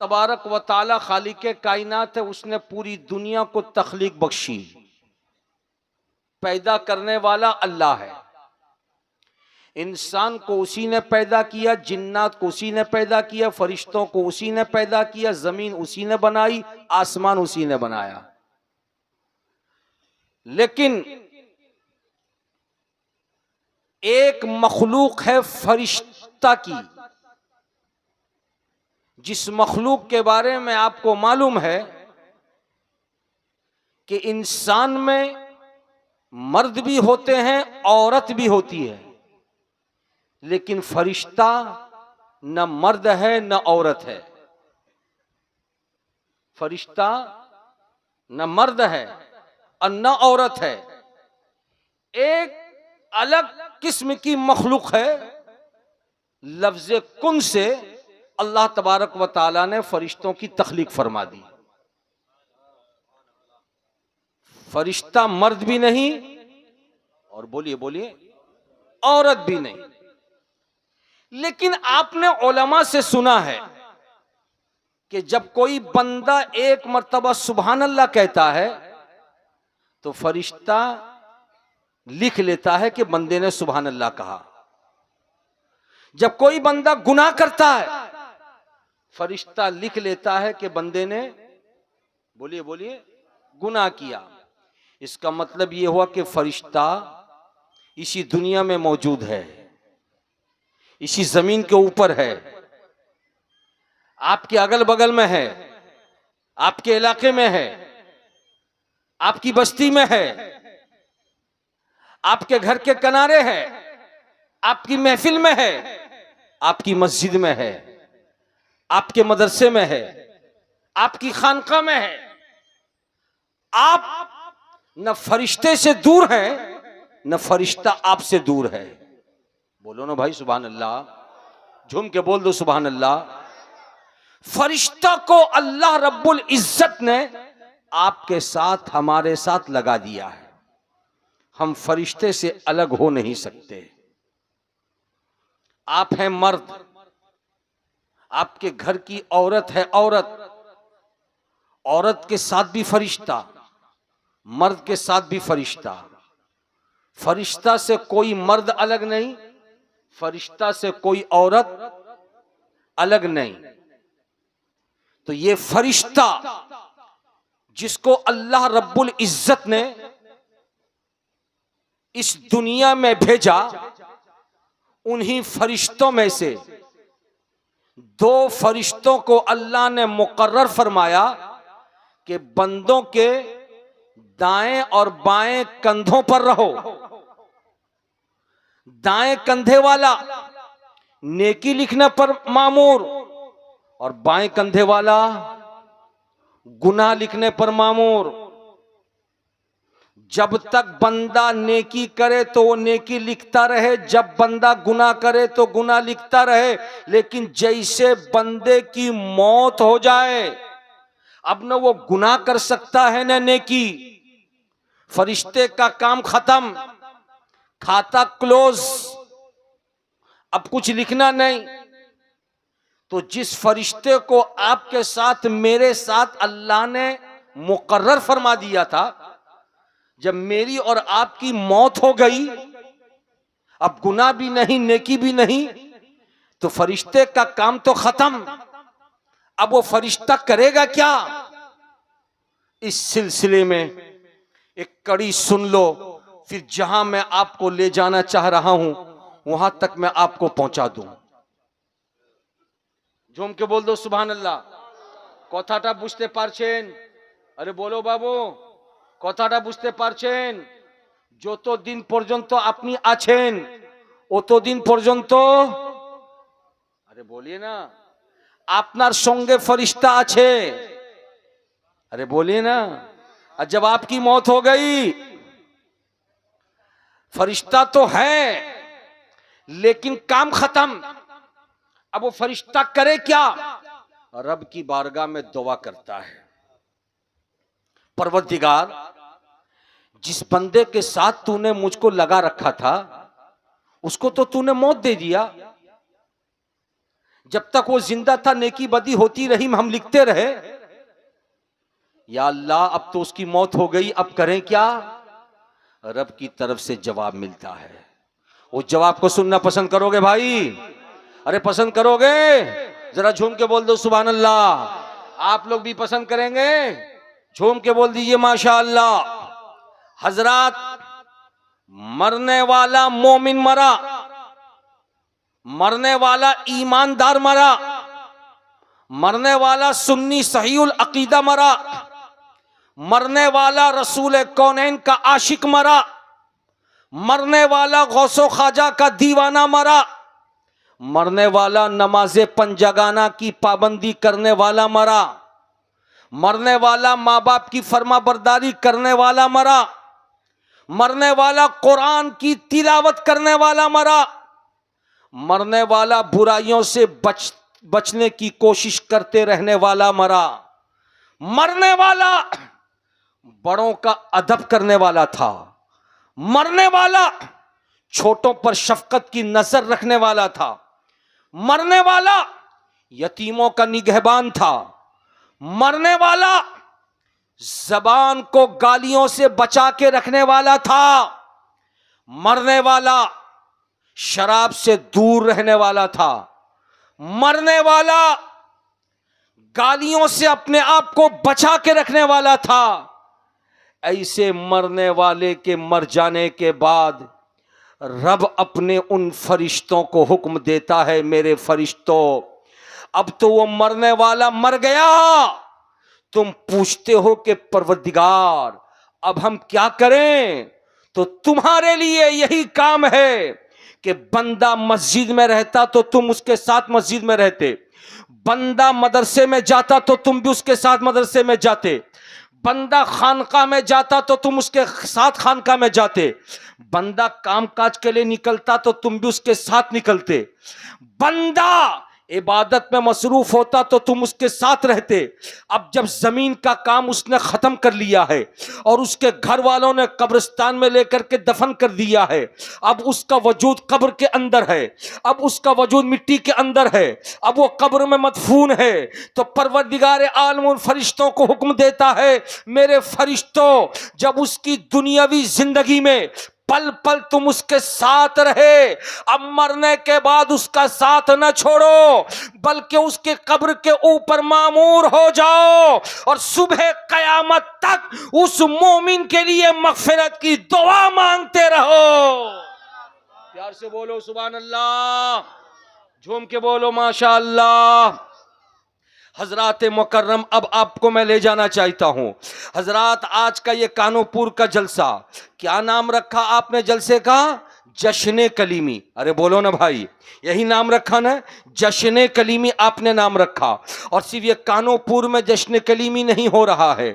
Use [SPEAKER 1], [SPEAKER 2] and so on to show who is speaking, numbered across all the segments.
[SPEAKER 1] तबारक व ताला खालिके कायनात है, उसने पूरी दुनिया को तख्लीक बख्शी। पैदा करने वाला अल्लाह है। इंसान को उसी ने पैदा किया, जिन्नात को उसी ने पैदा किया, फरिश्तों को उसी ने पैदा किया, जमीन उसी ने बनाई, आसमान उसी ने बनाया। लेकिन एक मखलूक है फरिश्ता की, जिस मखलूक के बारे में आपको मालूम है कि इंसान में मर्द भी होते हैं, औरत भी होती है, लेकिन फरिश्ता न मर्द है न औरत है। फरिश्ता न मर्द है और न औरत है, एक अलग किस्म की मखलूक है। लफ्ज कुन से अल्लाह तबारक व ताला ने फरिश्तों की तख्लीक फरमा दी। फरिश्ता मर्द भी नहीं और बोलिए बोलिए औरत भी नहीं। लेकिन आपने उलमा से सुना है कि जब कोई बंदा एक मर्तबा सुभान अल्लाह कहता है तो फरिश्ता लिख लेता है कि बंदे ने सुभान अल्लाह कहा। जब कोई बंदा गुनाह करता है, फरिश्ता लिख लेता है कि बंदे ने, बोलिए बोलिए, गुनाह किया। इसका मतलब यह हुआ कि फरिश्ता इसी दुनिया में मौजूद है, इसी जमीन के ऊपर है, आपके अगल बगल में है, आपके इलाके में है, आपकी बस्ती में है, आपके घर के किनारे है, आपकी महफिल में है, आपकी मस्जिद में है, आपके मदरसे में है, आपकी खानका में है। आप न फरिश्ते से दूर हैं न फरिश्ता आपसे दूर है। बोलो ना भाई सुभान अल्लाह, झूम के बोल दो सुभान अल्लाह। फरिश्ता को अल्लाह रब्बुल इज्जत ने आपके साथ, हमारे साथ लगा दिया है। हम फरिश्ते से अलग हो नहीं सकते। आप हैं मर्द, आपके घर की औरत है औरत, औरत के साथ भी फरिश्ता, मर्द के साथ भी फरिश्ता। फरिश्ता से कोई मर्द अलग नहीं, फरिश्ता से कोई औरत अलग नहीं। तो ये फरिश्ता जिसको अल्लाह रब्बुल इज्जत ने इस दुनिया में भेजा, उन्हीं फरिश्तों में से दो फरिश्तों को अल्लाह ने मुकर्रर फरमाया कि बंदों के दाएं और बाएं कंधों पर रहो। दाएं कंधे वाला नेकी लिखने पर मामूर और बाएं कंधे वाला गुनाह लिखने पर मामूर। जब तक बंदा नेकी करे तो वो नेकी लिखता रहे, जब बंदा गुनाह करे तो गुनाह लिखता रहे। लेकिन जैसे बंदे की मौत हो जाए, अब न वो गुनाह कर सकता है न नेकी, फरिश्ते का काम खत्म, खाता क्लोज, अब कुछ लिखना नहीं। तो जिस फरिश्ते को आपके साथ, मेरे साथ अल्लाह ने मुकर्रर फरमा दिया था, जब मेरी और आपकी मौत हो गई, अब गुनाह भी नहीं नेकी भी नहीं, तो फरिश्ते का काम तो खत्म। अब वो फरिश्ता करेगा क्या? इस सिलसिले में एक कड़ी सुन लो, फिर जहां मैं आपको ले जाना चाह रहा हूं वहां तक मैं आपको पहुंचा दूं। झूम के बोल दो सुभान अल्लाह। कथाटा बुझते पारछेन? अरे बोलो बाबू, कथाटा बुझते पारछेन? যতদিন পর্যন্ত আপনি আছেন অতদিন পর্যন্ত, আরে বলিए না, আপনার সঙ্গে ফরিश्ता আছে। अरे बोलिए ना। और जब आपकी मौत हो गई, फरिश्ता तो है लेकिन काम खत्म। अब वो फरिश्ता करे क्या? रब की बारगाह में दुआ करता है, परवरदिगार, जिस बंदे के साथ तूने मुझको लगा रखा था उसको तो तूने मौत दे दिया। जब तक वो जिंदा था नेकी बदी होती रही, हम लिखते रहे। या अल्लाह अब तो उसकी मौत हो गई, अब करें क्या? रब की तरफ से जवाब मिलता है। उस जवाब को सुनना पसंद करोगे भाई? अरे पसंद करोगे? जरा झूम के बोल दो सुभान अल्लाह। आप लोग भी पसंद करेंगे? झूम के बोल दीजिए माशा अल्लाह। हजरात, मरने वाला मोमिन मरा, मरने वाला ईमानदार मरा, मरने वाला सुन्नी सहीउल अकीदा मरा, मरने वाला रसूल कौनैन का आशिक मरा, मरने वाला गौसो ख्वाजा का दीवाना मरा, मरने वाला नमाज़े पंजगाना की पाबंदी करने वाला मरा, मरने वाला माँ बाप की फर्मा बरदारी करने वाला मरा, मरने वाला कुरान की तिलावत करने वाला मरा, मरने वाला बुराइयों से बचने की कोशिश करते रहने वाला मरा, मरने वाला बड़ों का अदब करने वाला था, मरने वाला छोटों पर शफकत की नजर रखने वाला था, मरने वाला यतीमों का निगहबान था, मरने वाला जबान को गालियों से बचा के रखने वाला था, मरने वाला शराब से दूर रहने वाला था, मरने वाला गालियों से अपने आप को बचा के रखने वाला था। ऐसे मरने वाले के मर जाने के बाद रब अपने उन फरिश्तों को हुक्म देता है, मेरे फरिश्तों अब तो वो मरने वाला मर गया, तुम पूछते हो कि परवरदिगार अब हम क्या करें? तो तुम्हारे लिए यही काम है कि बंदा मस्जिद में रहता तो तुम उसके साथ मस्जिद में रहते, बंदा मदरसे में जाता तो तुम भी उसके साथ मदरसे में जाते, बंदा खानका में जाता तो तुम उसके साथ खानका में जाते, बंदा कामकाज के लिए निकलता तो तुम भी उसके साथ निकलते, बंदा इबादत में मसरूफ होता तो तुम उसके साथ रहते। अब जब जमीन का काम उसने खत्म कर लिया है और उसके घर वालों ने कब्रिस्तान में लेकर के दफन कर दिया है, अब उसका वजूद कब्र के अंदर है, अब उसका वजूद मिट्टी के अंदर है, अब वो कब्र में मदफून है, तो परवरदिगार आलम उन फरिश्तों को हुक्म देता है, मेरे फरिश्तों जब उसकी दुनियावी जिंदगी में पल पल तुम उसके साथ रहे, अब मरने के बाद उसका साथ न छोड़ो, बल्कि उसके कब्र के ऊपर मामूर हो जाओ और सुबह कयामत तक उस मोमिन के लिए मगफिरत की दुआ मांगते रहो। प्यार से बोलो सुभान अल्लाह, झूम के बोलो माशा अल्लाह। हजरात मुकर्रम, अब आपको मैं ले जाना चाहता हूं। हजरात, आज का ये कानोपुर का जलसा, क्या नाम रखा आपने जलसे का? जश्न कलीमी। अरे बोलो ना भाई, यही नाम रखा ना, जश्न कलीमी आपने नाम रखा। और सिर्फ ये कानोपुर में जश्न कलीमी नहीं हो रहा है,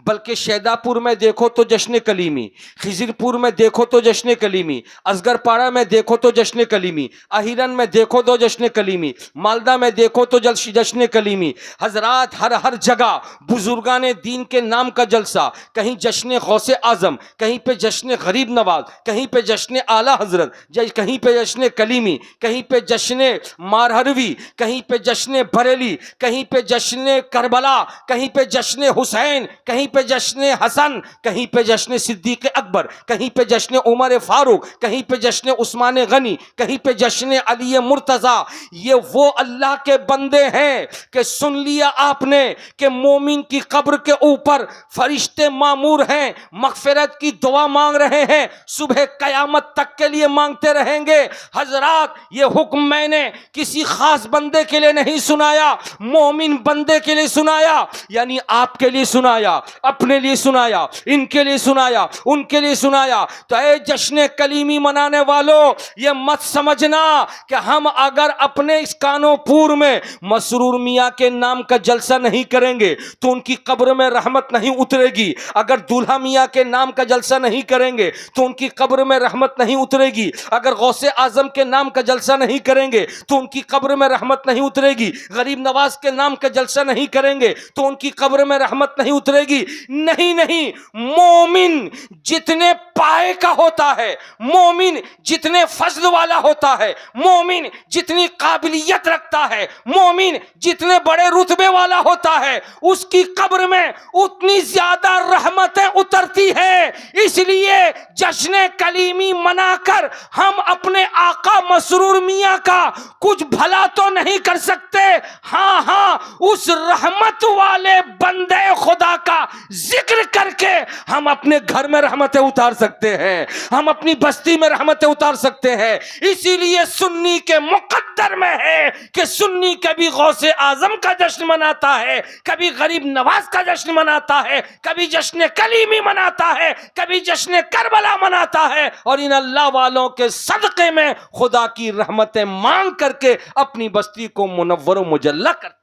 [SPEAKER 1] बल्कि शैदापुर में देखो तो जश्न कलीमी, खिजिरपुर में देखो तो जश्न कलीमी, असगरपाड़ा में देखो तो जश्न कलीमी, अहिरन में देखो तो जश्न कलीमी, मालदा में देखो तो जश्न कलीमी। हजरात, हर हर जगह बुजुर्गान दीन के नाम का जलसा, कहीं जश्न गौसे आजम, कहीं पे जश्न गरीब नवाज, कहीं पे जश्न आला हजरत, कहीं पे जश्न कलीमी, कहीं पे जश्न मारहरवी, कहीं पे जश्न बरेली, कहीं पे जश्न करबला, कहीं पे जश्न हुसैन, कहीं पे जश्न हसन, कहीं पे जश्न सिद्दीक अकबर, कहीं पे जश्न उमर फारूक, कहीं पे जश्न उस्मान गनी, कहीं पे जश्न अली मुर्तजा। ये वो अल्लाह के बंदे हैं कि सुन लिया आपने कि मोमिन की कब्र के ऊपर फरिश्ते मामूर हैं, मगफिरत की दुआ मांग रहे हैं, सुबह कयामत तक के लिए मांगते रहेंगे। हजरात, ये हुक्म मैंने किसी खास बंदे के लिए नहीं सुनाया, मोमिन बंदे के लिए सुनाया, यानी आपके लिए सुनाया, अपने लिए सुनाया, इनके लिए सुनाया, उनके लिए सुनाया। तो ए जश्न कलीमी मनाने वालों, ये मत समझना कि हम अगर अपने इस कानोपुर में मसरूर मियाँ के नाम का जलसा नहीं करेंगे तो उनकी कब्र में रहमत नहीं उतरेगी, अगर दूल्हा मियाँ के नाम का जलसा नहीं करेंगे तो उनकी कब्र में रहमत नहीं उतरेगी। उतरेगी। अगर गौसे आजम के नाम का जलसा नहीं करेंगे तो उनकी कब्र में रहमत नहीं उतरेगी। गरीब नवाज के नाम का जलसा नहीं करेंगे तो उनकी कब्र में रहमत नहीं उतरेगी। नहीं नहीं, मोमिन जितने पाए का होता है, मोमिन जितने फजल वाला होता है, मोमिन जितनी काबिलियत रखता है, मोमिन जितने बड़े रुतबे वाला होता है, उसकी कब्र में उतनी ज्यादा रहमतें उतरती है। इसलिए जश्न कलीमी मनाकर हम अपने आका मसरूर मियां का कुछ भला तो नहीं कर सकते। हाँ हाँ, उस रहमत वाले बंदे खुदा का जिक्र करके हम अपने घर में रहमतें उतार सकते हैं, हम अपनी बस्ती में रहमतें उतार सकते हैं। इसीलिए सुन्नी के मुकद्दर में है कि सुन्नी कभी गौसे आजम का जश्न मनाता है, कभी गरीब नवाज का जश्न मनाता है, कभी जश्न कलीमी मनाता है, कभी जश्न करबला मनाता है, और इन अल्लाह वालों के सदक़े में खुदा की रहमतें मांग करके अपनी बस्ती को मुनव्वर व मुजल्ला करता है।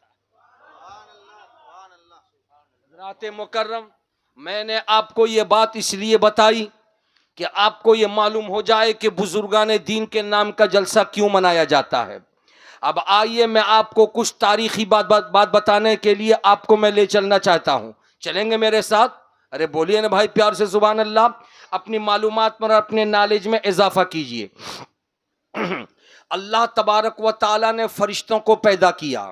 [SPEAKER 1] हज़रात मुकर्रम, मैंने आपको ये बात इसलिए बताई कि आपको ये मालूम हो जाए कि बुजुर्गान दीन के नाम का जलसा क्यों मनाया जाता है। अब आइए मैं आपको कुछ तारीखी बात बताने के लिए आपको मैं ले चलना चाहता हूँ। चलेंगे मेरे साथ? अरे बोलिए ना भाई प्यार से सुभान अल्लाह। अपनी मालूमात पर, अपने नॉलेज में इजाफा कीजिए। अल्लाह तबारक व ताला ने फरिश्तों को पैदा किया।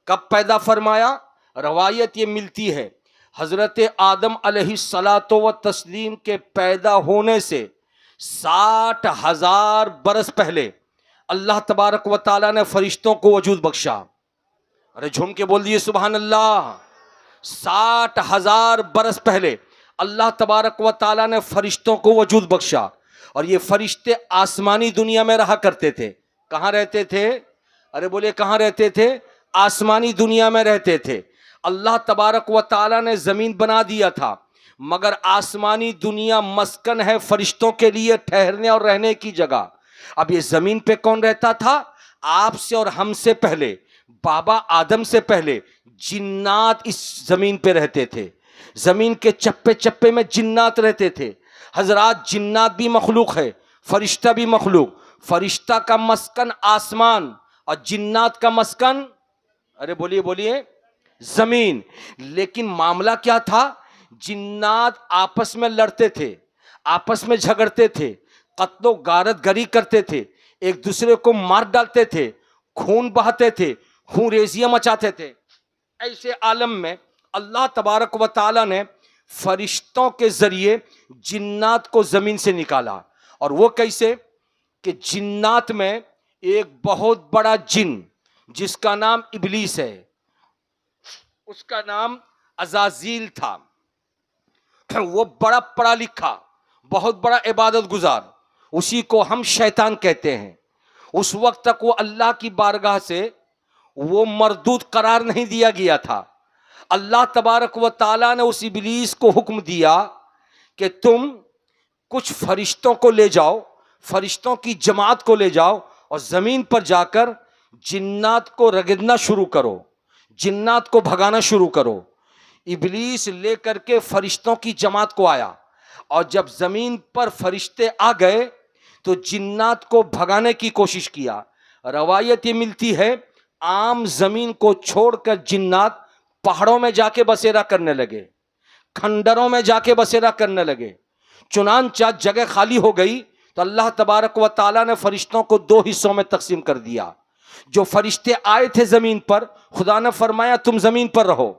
[SPEAKER 1] कब पैदा फरमाया? रवायत ये मिलती है हजरत आदम अलैहिस्सलातो व तस्लीम के पैदा होने से 60,000 बरस पहले अल्लाह तबारक व ताला ने फरिश्तों को वजूद बख्शा। अरे झूम के बोल दिए सुभान अल्लाह। 60,000 बरस पहले अल्लाह तबारक व ताला ने फरिश्तों को वजूद बख्शा, और ये फरिश्ते आसमानी दुनिया में रहा करते थे। कहाँ रहते थे? अरे बोले कहाँ रहते थे? आसमानी दुनिया में रहते थे। अल्लाह तबारक व ताला ने ज़मीन बना दिया था, मगर आसमानी दुनिया मस्कन है फरिश्तों के लिए ठहरने और रहने की जगह। अब ये ज़मीन पे कौन रहता था? आपसे और हमसे पहले, बाबा आदम से पहले जिन्नात इस ज़मीन पे रहते थे। ज़मीन के चप्पे चप्पे में जिन्नात रहते थे। हजरात, जिन्नात भी मखलूक है, फरिश्ता भी मखलूक। फरिश्ता का मस्कन आसमान और जिन्नात का मस्कन, अरे बोलिए बोलिए, जमीन। लेकिन मामला क्या था? जिन्नात आपस में लड़ते थे, आपस में झगड़ते थे, कत्लो गारत गरी करते थे, एक दूसरे को मार डालते थे, खून बहाते थे, खून रेजियां मचाते थे। ऐसे आलम में अल्लाह तबारक व ताला ने फरिश्तों के जरिए जिन्नात को जमीन से निकाला। और वो कैसे? कि जिन्नात में एक बहुत बड़ा जिन जिसका नाम इबलीस है, उसका नाम अजाजील था। वो बड़ा पढ़ा लिखा, बहुत बड़ा इबादत गुजार, उसी को हम शैतान कहते हैं। उस वक्त तक वो अल्लाह की बारगाह से वो मरदूद करार नहीं दिया गया था। अल्लाह तबारक व ताला ने उस इबलीस को हुक्म दिया कि तुम कुछ फरिश्तों को ले जाओ, फरिश्तों की जमात को ले जाओ और ज़मीन पर जाकर जिन्नात को रगड़ना शुरू करो, जिन्नात को भगाना शुरू करो। इबलीस लेकर के फरिश्तों की जमात को आया, और जब ज़मीन पर फरिश्ते आ गए तो जिन्नात को भगाने की कोशिश किया। रवायत ये मिलती है आम ज़मीन को छोड़कर जिन्नात पहाड़ों में जाके बसेरा करने लगे, खंडरों में जाके बसेरा करने लगे। चुनांचा जगह खाली हो गई तो अल्लाह तबारक व ताला ने फरिश्तों को 2 हिस्सों में तकसीम कर दिया। जो फरिश्ते आए थे ज़मीन पर, खुदा ने फरमाया तुम ज़मीन पर रहो,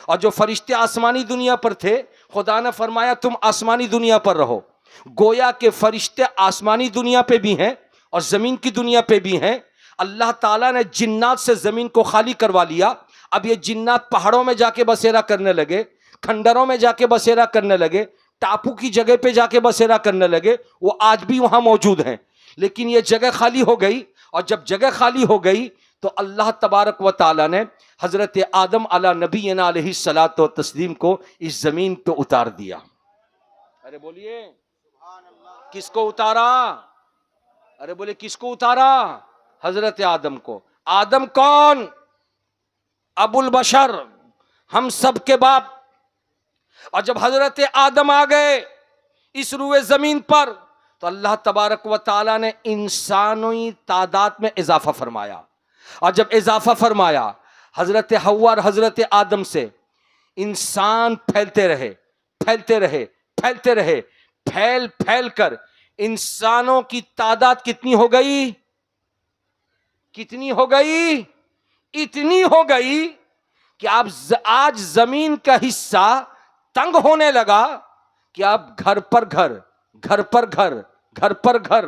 [SPEAKER 1] और जो फरिश्ते आसमानी दुनिया पर थे, खुदा ने फरमाया तुम आसमानी दुनिया पर रहो। गोया के फरिश्ते आसमानी दुनिया पे भी हैं और ज़मीन की दुनिया पे भी हैं। अल्लाह ताला ने जिन्नात से ज़मीन को खाली करवा लिया। अब ये जिन्नात पहाड़ों में जाके बसेरा करने लगे, खंडरों में जाके बसेरा करने लगे, टापू की जगह पे जाके बसेरा करने लगे। वो आज भी वहाँ मौजूद हैं, लेकिन ये जगह खाली हो गई। और जब जगह खाली हो गई तो अल्लाह तबारक व ताला ने हज़रत आदम अला नबीना अलैहिस्सलातो व तस्लीम को इस ज़मीन पे उतार दिया। अरे बोलिए किसको उतारा? अरे बोले किसको उतारा? हज़रत आदम को। आदम कौन? अबुल बशर, हम सब के बाप। और जब हज़रत आदम आ गए इस रुए ज़मीन पर तो अल्लाह तबारक व ताला ने इंसानी तादाद में इजाफा फरमाया, और जब इजाफा फरमाया हजरत हव्वा और हजरत आदम से इंसान फैलते रहे फैलते रहे फैलते रहे, फैल फैल कर इंसानों की तादाद कितनी हो गई, कितनी हो गई, इतनी हो गई कि अब आज जमीन का हिस्सा तंग होने लगा कि अब घर पर घर, घर पर घर, घर पर घर,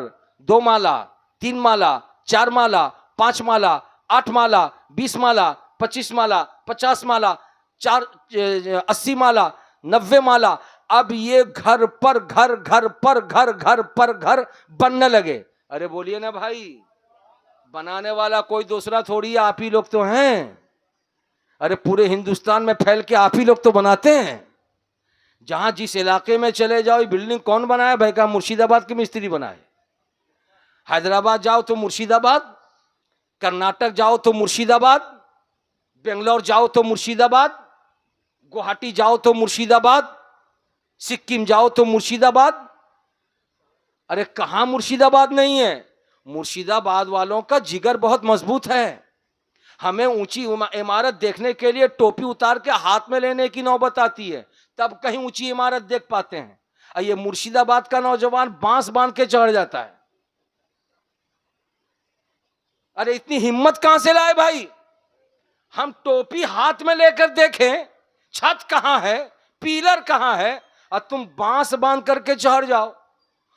[SPEAKER 1] 2 माला, 3 माला, 4 माला, 5 माला, 8 माला, 20 माला, 25 माला, 50 माला, 80 माला, 90 माला, अब ये घर पर घर, घर पर घर, घर पर घर बनने लगे। अरे बोलिए ना भाई, बनाने वाला कोई दूसरा थोड़ी है, आप ही लोग तो हैं। अरे पूरे हिंदुस्तान में फैल के आप ही लोग तो बनाते हैं। जहां जिस इलाके में चले जाओ, बिल्डिंग कौन बनाया भाई? का मुर्शिदाबाद के मिस्त्री बनाए। हैदराबाद जाओ तो मुर्शिदाबाद, कर्नाटक जाओ तो मुर्शिदाबाद, बेंगलोर जाओ तो मुर्शिदाबाद, गुवाहाटी जाओ तो मुर्शिदाबाद, सिक्किम जाओ तो मुर्शिदाबाद। अरे कहां मुर्शिदाबाद नहीं है? मुर्शिदाबाद वालों का जिगर बहुत मजबूत है। हमें ऊंची इमारत देखने के लिए टोपी उतार के हाथ में लेने की नौबत आती है, तब कहीं ऊंची इमारत देख पाते हैं। ये मुर्शिदाबाद का नौजवान बांस बांध के चढ़ जाता है। अरे इतनी हिम्मत कहां से लाए भाई? हम टोपी हाथ में लेकर देखें छत कहां है, पिलर कहां है, और तुम बांस बांध करके चढ़ जाओ।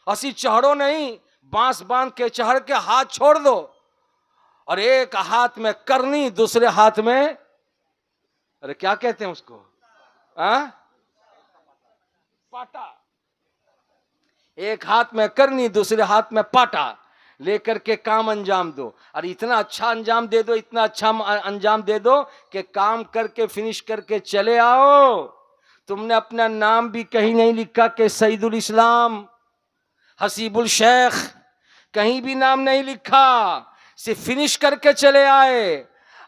[SPEAKER 1] असी चढ़ो नहीं, बांस बांध के चढ़ के हाथ छोड़ दो, और एक हाथ में करनी, दूसरे हाथ में, अरे क्या कहते हैं उसको, पाटा। एक हाथ में करनी, दूसरे हाथ में पाटा लेकर के काम अंजाम दो। और इतना अच्छा अंजाम दे दो, इतना अच्छा अंजाम दे दो कि काम करके फिनिश करके चले आओ। तुमने अपना नाम भी कहीं नहीं लिखा कि सईदुल इस्लाम, हसीबुल शेख, कहीं भी नाम नहीं लिखा, सिर्फ फिनिश करके चले आए।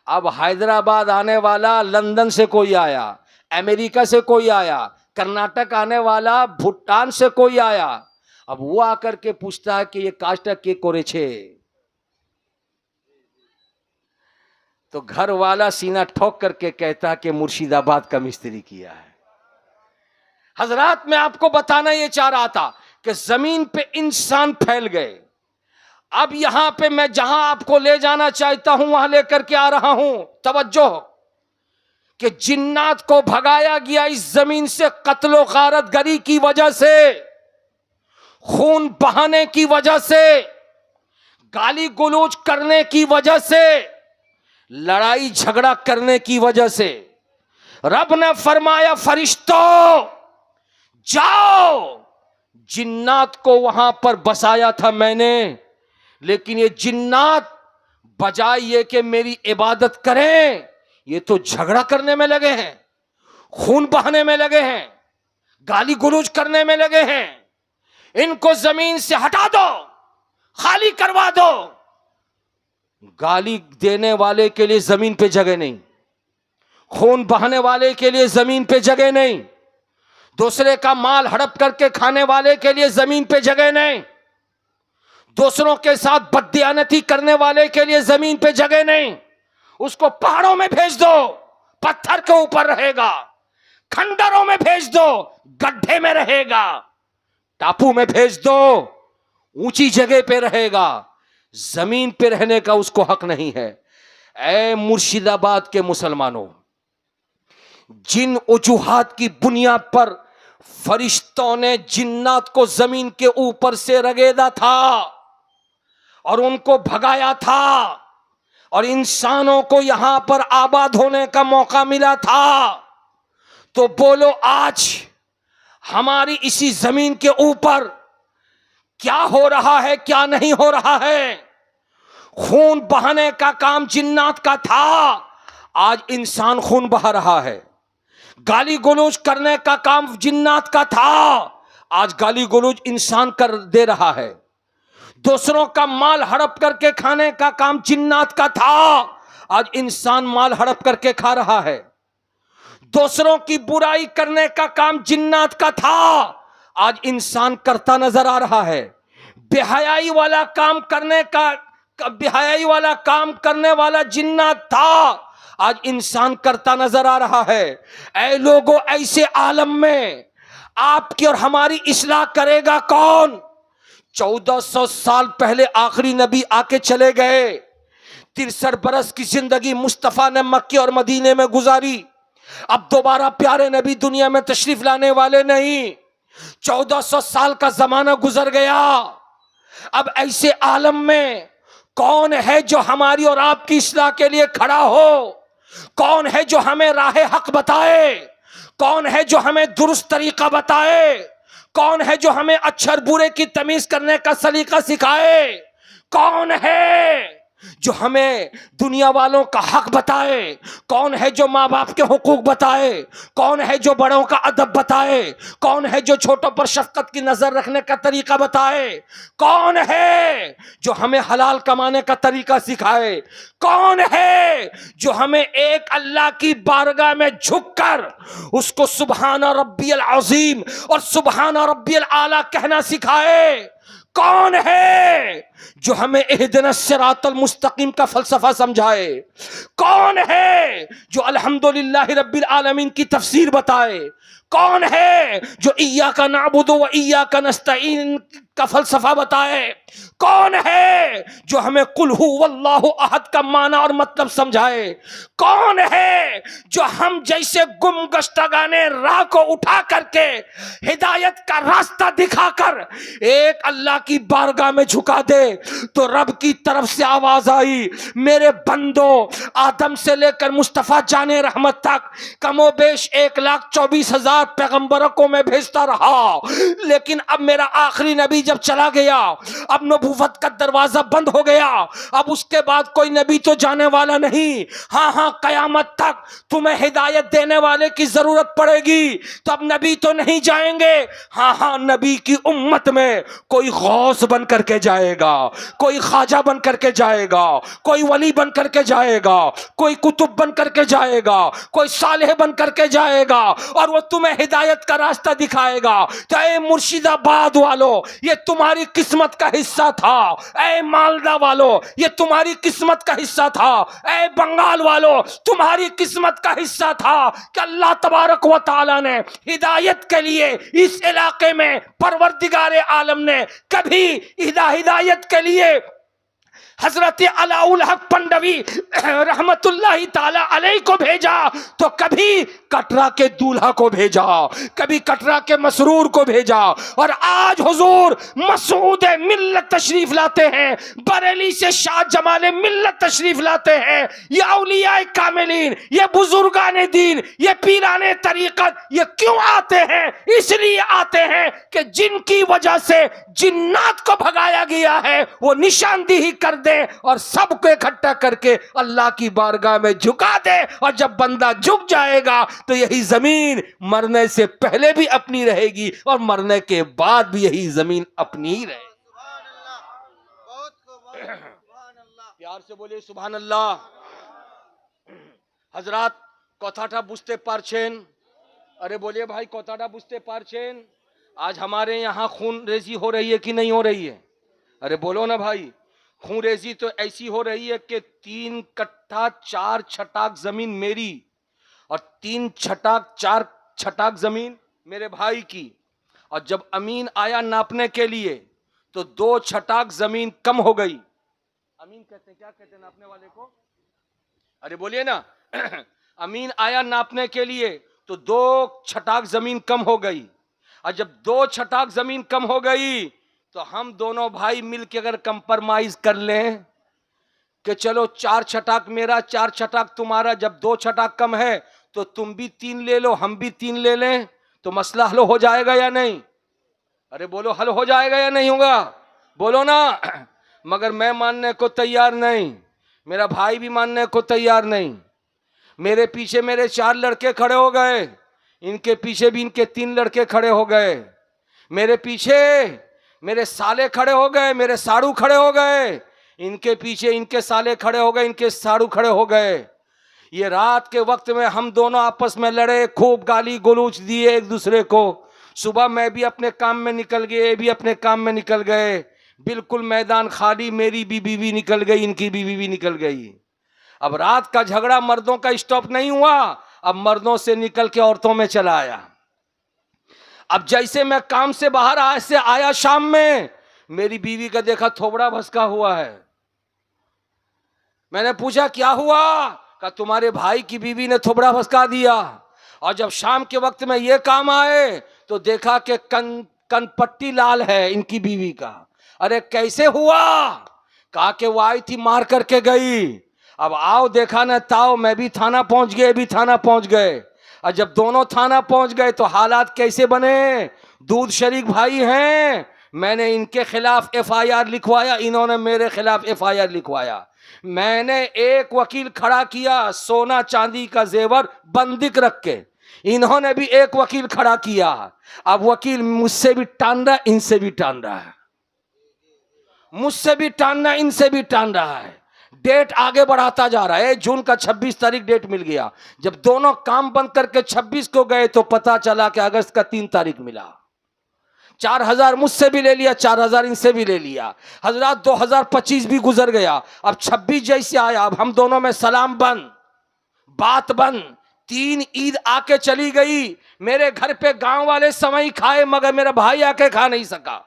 [SPEAKER 1] अब हैदराबाद आने वाला, लंदन से कोई आया, अमेरिका से कोई आया, कर्नाटक आने वाला, भूटान से कोई आया, अब वो आकर के पूछता है कि ये काष्टा के कोरे छे, तो घर वाला सीना ठोक करके कहता है कि मुर्शिदाबाद का मिस्त्री किया है। हजरात, मैं आपको बताना ये चाह रहा था कि जमीन पे इंसान फैल गए। अब यहां पे मैं जहां आपको ले जाना चाहता हूं वहां लेकर के आ रहा हूं। तवज्जो कि जिन्नात को भगाया गया इस जमीन से कत्लो गारतगरी की वजह से, खून बहाने की वजह से, गाली गलौज करने की वजह से, लड़ाई झगड़ा करने की वजह से। रब ने फरमाया फरिश्तों जाओ, जिन्नात को वहां पर बसाया था मैंने, लेकिन ये जिन्नात बजाय ये कि मेरी इबादत करें, ये तो झगड़ा करने में लगे हैं, खून बहाने में लगे हैं, गाली गलौज करने में लगे हैं। इनको जमीन से हटा दो, खाली करवा दो। गाली देने वाले के लिए जमीन पे जगह नहीं, खून बहाने वाले के लिए जमीन पे जगह नहीं, दूसरे का माल हड़प करके खाने वाले के लिए जमीन पे जगह नहीं, दूसरों के साथ बददियानती करने वाले के लिए जमीन पे जगह नहीं। उसको पहाड़ों में भेज दो, पत्थर के ऊपर रहेगा, खंडरों में भेज दो, गड्ढे में रहेगा, टापू में भेज दो, ऊंची जगह पे रहेगा, जमीन पे रहने का उसको हक नहीं है। ऐ मुर्शिदाबाद के मुसलमानों, जिन वजूहात की बुनियाद पर फरिश्तों ने जिन्नात को जमीन के ऊपर से रगेदा था और उनको भगाया था और इंसानों को यहां पर आबाद होने का मौका मिला था, तो बोलो आज हमारी इसी जमीन के ऊपर क्या हो रहा है, क्या नहीं हो रहा है। खून बहाने का काम जिन्नात का था, आज इंसान खून बहा रहा है। गाली गलौज करने का काम जिन्नात का था, आज गाली गलौज इंसान कर दे रहा है। दूसरों का माल हड़प करके खाने का काम जिन्नात का था, आज इंसान माल हड़प करके खा रहा है। दूसरों की बुराई करने का काम जिन्नात का था, आज इंसान करता नजर आ रहा है। बेहयाई वाला काम करने वाला जिन्नात था, आज इंसान करता नजर आ रहा है। ऐ लोगों, ऐसे आलम में आपकी और हमारी इस्लाह करेगा कौन? 1400 साल पहले आखिरी नबी आके चले गए। 63 बरस की जिंदगी मुस्तफा ने मक्के और मदीने में गुजारी। अब दोबारा प्यारे नबी दुनिया में तशरीफ लाने वाले नहीं। 1400 साल का जमाना गुजर गया। अब ऐसे आलम में कौन है जो हमारी और आपकी इस्लाह के लिए खड़ा हो? कौन है जो हमें राह हक बताए? कौन है जो हमें दुरुस्त तरीका बताए? कौन है जो हमें अच्छर बुरे की तमीज करने का सलीका सिखाए? कौन है जो हमें दुनिया वालों का हक बताए? कौन है जो माँ बाप के हुकूक बताए? कौन है जो बड़ों का अदब बताए? कौन है जो छोटों पर शफकत की नजर रखने का तरीका बताए? कौन है जो हमें हलाल कमाने का तरीका सिखाए? कौन है जो हमें एक अल्लाह की बारगाह में झुककर उसको सुबहाना रब्बियल अज़ीम और सुबहाना रब्बियल आला कहना सिखाए? कौन है जो हमें इहदिनस सिरातल मुस्तकीम का फलसफा समझाए? कौन है जो अल्हम्दुलिल्लाहि रब्बिल आलमीन की तफसीर बताए? कौन है जो इय्याका नअबुदु व इय्याका नस्तईन का फलसफा बताए? कौन है जो हमें कुल हु वल्लाहु अहद का माना और मतलब समझाए? कौन है जो हम जैसे गुमगश्तगाने राह को उठा करके हिदायत का रास्ता दिखाकर एक अल्लाह की बारगाह में झुका दे? तो रब की तरफ से आवाज आई, मेरे बंदो, आदम से लेकर मुस्तफा जाने रहमत तक कमोबेश 1,24,000 पैगंबरों को मैं भेजता रहा, लेकिन अब मेरा आखिरी नबी जब चला गया, अब नबूवत का दरवाजा बंद हो गया। अब उसके बाद कोई नबी तो जाने वाला नहीं। हाँ, कयामत तक तुम्हें हिदायत देने वाले की जरूरत पड़ेगी, तो अब नबी तो नहीं जाएंगे। हाँ, नबी की उम्मत में कोई गौस बन करके जाएगा, कोई ख्वाजा बन करके जाएगा, कोई वली बन करके जाएगा, कोई कुतुब बन करके जाएगा, कोई सालेह बन करके जाएगा, और वो तुम्हें हिदायत का रास्ता दिखाएगा। तो ऐ मुर्शिदाबाद वालों, ये तुम्हारी किस्मत का हिस्सा था। ऐ मालदा वालों, ये तुम्हारी किस्मत का हिस्सा था। ऐ बंगाल वालों, तुम्हारी किस्मत का हिस्सा था कि अल्लाह तबारक व तआला ने हिदायत के लिए इस इलाके में परवरदिगारे आलम ने कभी हिदायत के लिए हजरत अलाउल हक पंडवी रहमतुल्लाहि ताला अलैह को भेजा, तो कभी कटरा के दूल्हा को भेजा, कभी कटरा के मसरूर को भेजा, और आज हुजूर मसूद मिल्लत तशरीफ लाते हैं, बरेली से शाह जमाल मिल्लत तशरीफ लाते हैं। ये औलिया कामिलीन, ये बुजुर्गान दीन, ये पीराने तरीकत, ये क्यों आते हैं? इसलिए आते हैं कि जिनकी वजह से जिन्नात को भगाया गया है वो निशानदेही कर दे और सबको इकट्ठा करके अल्लाह की बारगाह में झुका दे। और जब बंदा झुक जाएगा तो यही जमीन मरने से पहले भी अपनी रहेगी और मरने के बाद भी यही जमीन अपनी ही रहेगी। प्यार से बोलिए सुभान अल्लाह। हजरात, कथाटा बुझते पारछेन? अरे बोलिए भाई, कथाटा बुझते पारछेन? आज हमारे यहाँ खून रेजी हो रही है कि नहीं हो रही है? अरे बोलो ना भाई। खून रेजी तो ऐसी हो रही है कि 3 कट्ठा 4 छटाक जमीन मेरी और 3 छटाक 4 छटाक जमीन मेरे भाई की, और जब अमीन आया नापने के लिए तो 2 छटाक जमीन कम हो गई। अमीन कहते हैं, क्या कहते हैं नापने वाले को? अरे बोलिए ना। अमीन आया नापने के लिए तो 2 छटाक जमीन कम हो गई, और जब 2 छटाक जमीन कम हो गई तो हम दोनों भाई मिलकर अगर कंप्रोमाइज कर लें कि चलो 4 छटाक मेरा 4 छटाक तुम्हारा, जब 2 छटाक कम है तो तुम भी 3 ले लो हम भी 3 ले लें, तो मसला हल हो जाएगा या नहीं? अरे बोलो, हल हो जाएगा या नहीं होगा? बोलो ना। मगर मैं मानने को तैयार नहीं, मेरा भाई भी मानने को तैयार नहीं। मेरे पीछे मेरे 4 लड़के खड़े हो गए, इनके पीछे भी इनके 3 लड़के खड़े हो गए, मेरे पीछे मेरे साले खड़े हो गए, मेरे साड़ू खड़े हो गए, इनके पीछे इनके साले खड़े हो गए, इनके साड़ू खड़े हो गए। ये रात के वक्त में हम दोनों आपस में लड़े, खूब गाली गलौज दिए एक दूसरे को। सुबह मैं भी अपने काम में निकल गए, ये भी अपने काम में निकल गए। बिल्कुल मैदान खाली, मेरी भी बीवी निकल गई, इनकी बीवी भी निकल गई। अब रात का झगड़ा मर्दों का स्टॉप नहीं हुआ, अब मर्दों से निकल के औरतों में चला आया। अब जैसे मैं काम से बाहर से आया शाम में, मेरी बीवी का देखा थोबड़ा भसका हुआ है। मैंने पूछा क्या हुआ? कहा तुम्हारे भाई की बीवी ने थोबड़ा भसका दिया। और जब शाम के वक्त में ये काम आए तो देखा कि कनपट्टी लाल है इनकी बीवी का। अरे कैसे हुआ? कहा कि वो आई थी मार करके गई। अब आओ देखा न ताओ, मैं भी थाना पहुंच गए, भी थाना पहुंच गए। और जब दोनों थाना पहुंच गए तो हालात कैसे बने? दूध शरीक भाई हैं, मैंने इनके खिलाफ FIR लिखवाया, इन्होंने मेरे खिलाफ FIR लिखवाया। मैंने एक वकील खड़ा किया सोना चांदी का जेवर बंदिक रख के, इन्होंने भी एक वकील खड़ा किया। अब वकील मुझसे भी टान रहा, इनसे भी टान रहा है, मुझसे भी टान रहा, इनसे भी टान रहा है। डेट आगे बढ़ाता जा रहा है। जून का 26 तारीख डेट मिल गया। जब दोनों काम बंद करके 26 को गए तो पता चला कि अगस्त का 3 तारीख मिला। 4000 मुझसे भी ले लिया, 4000 इनसे भी ले लिया। हजरात 2025 भी गुजर गया, अब 26 जैसे आया, अब हम दोनों में सलाम बंद, बात बंद। 3 ईद आके चली गई। मेरे घर पे गांव वाले समय खाए मगर मेरा भाई आके खा नहीं सका।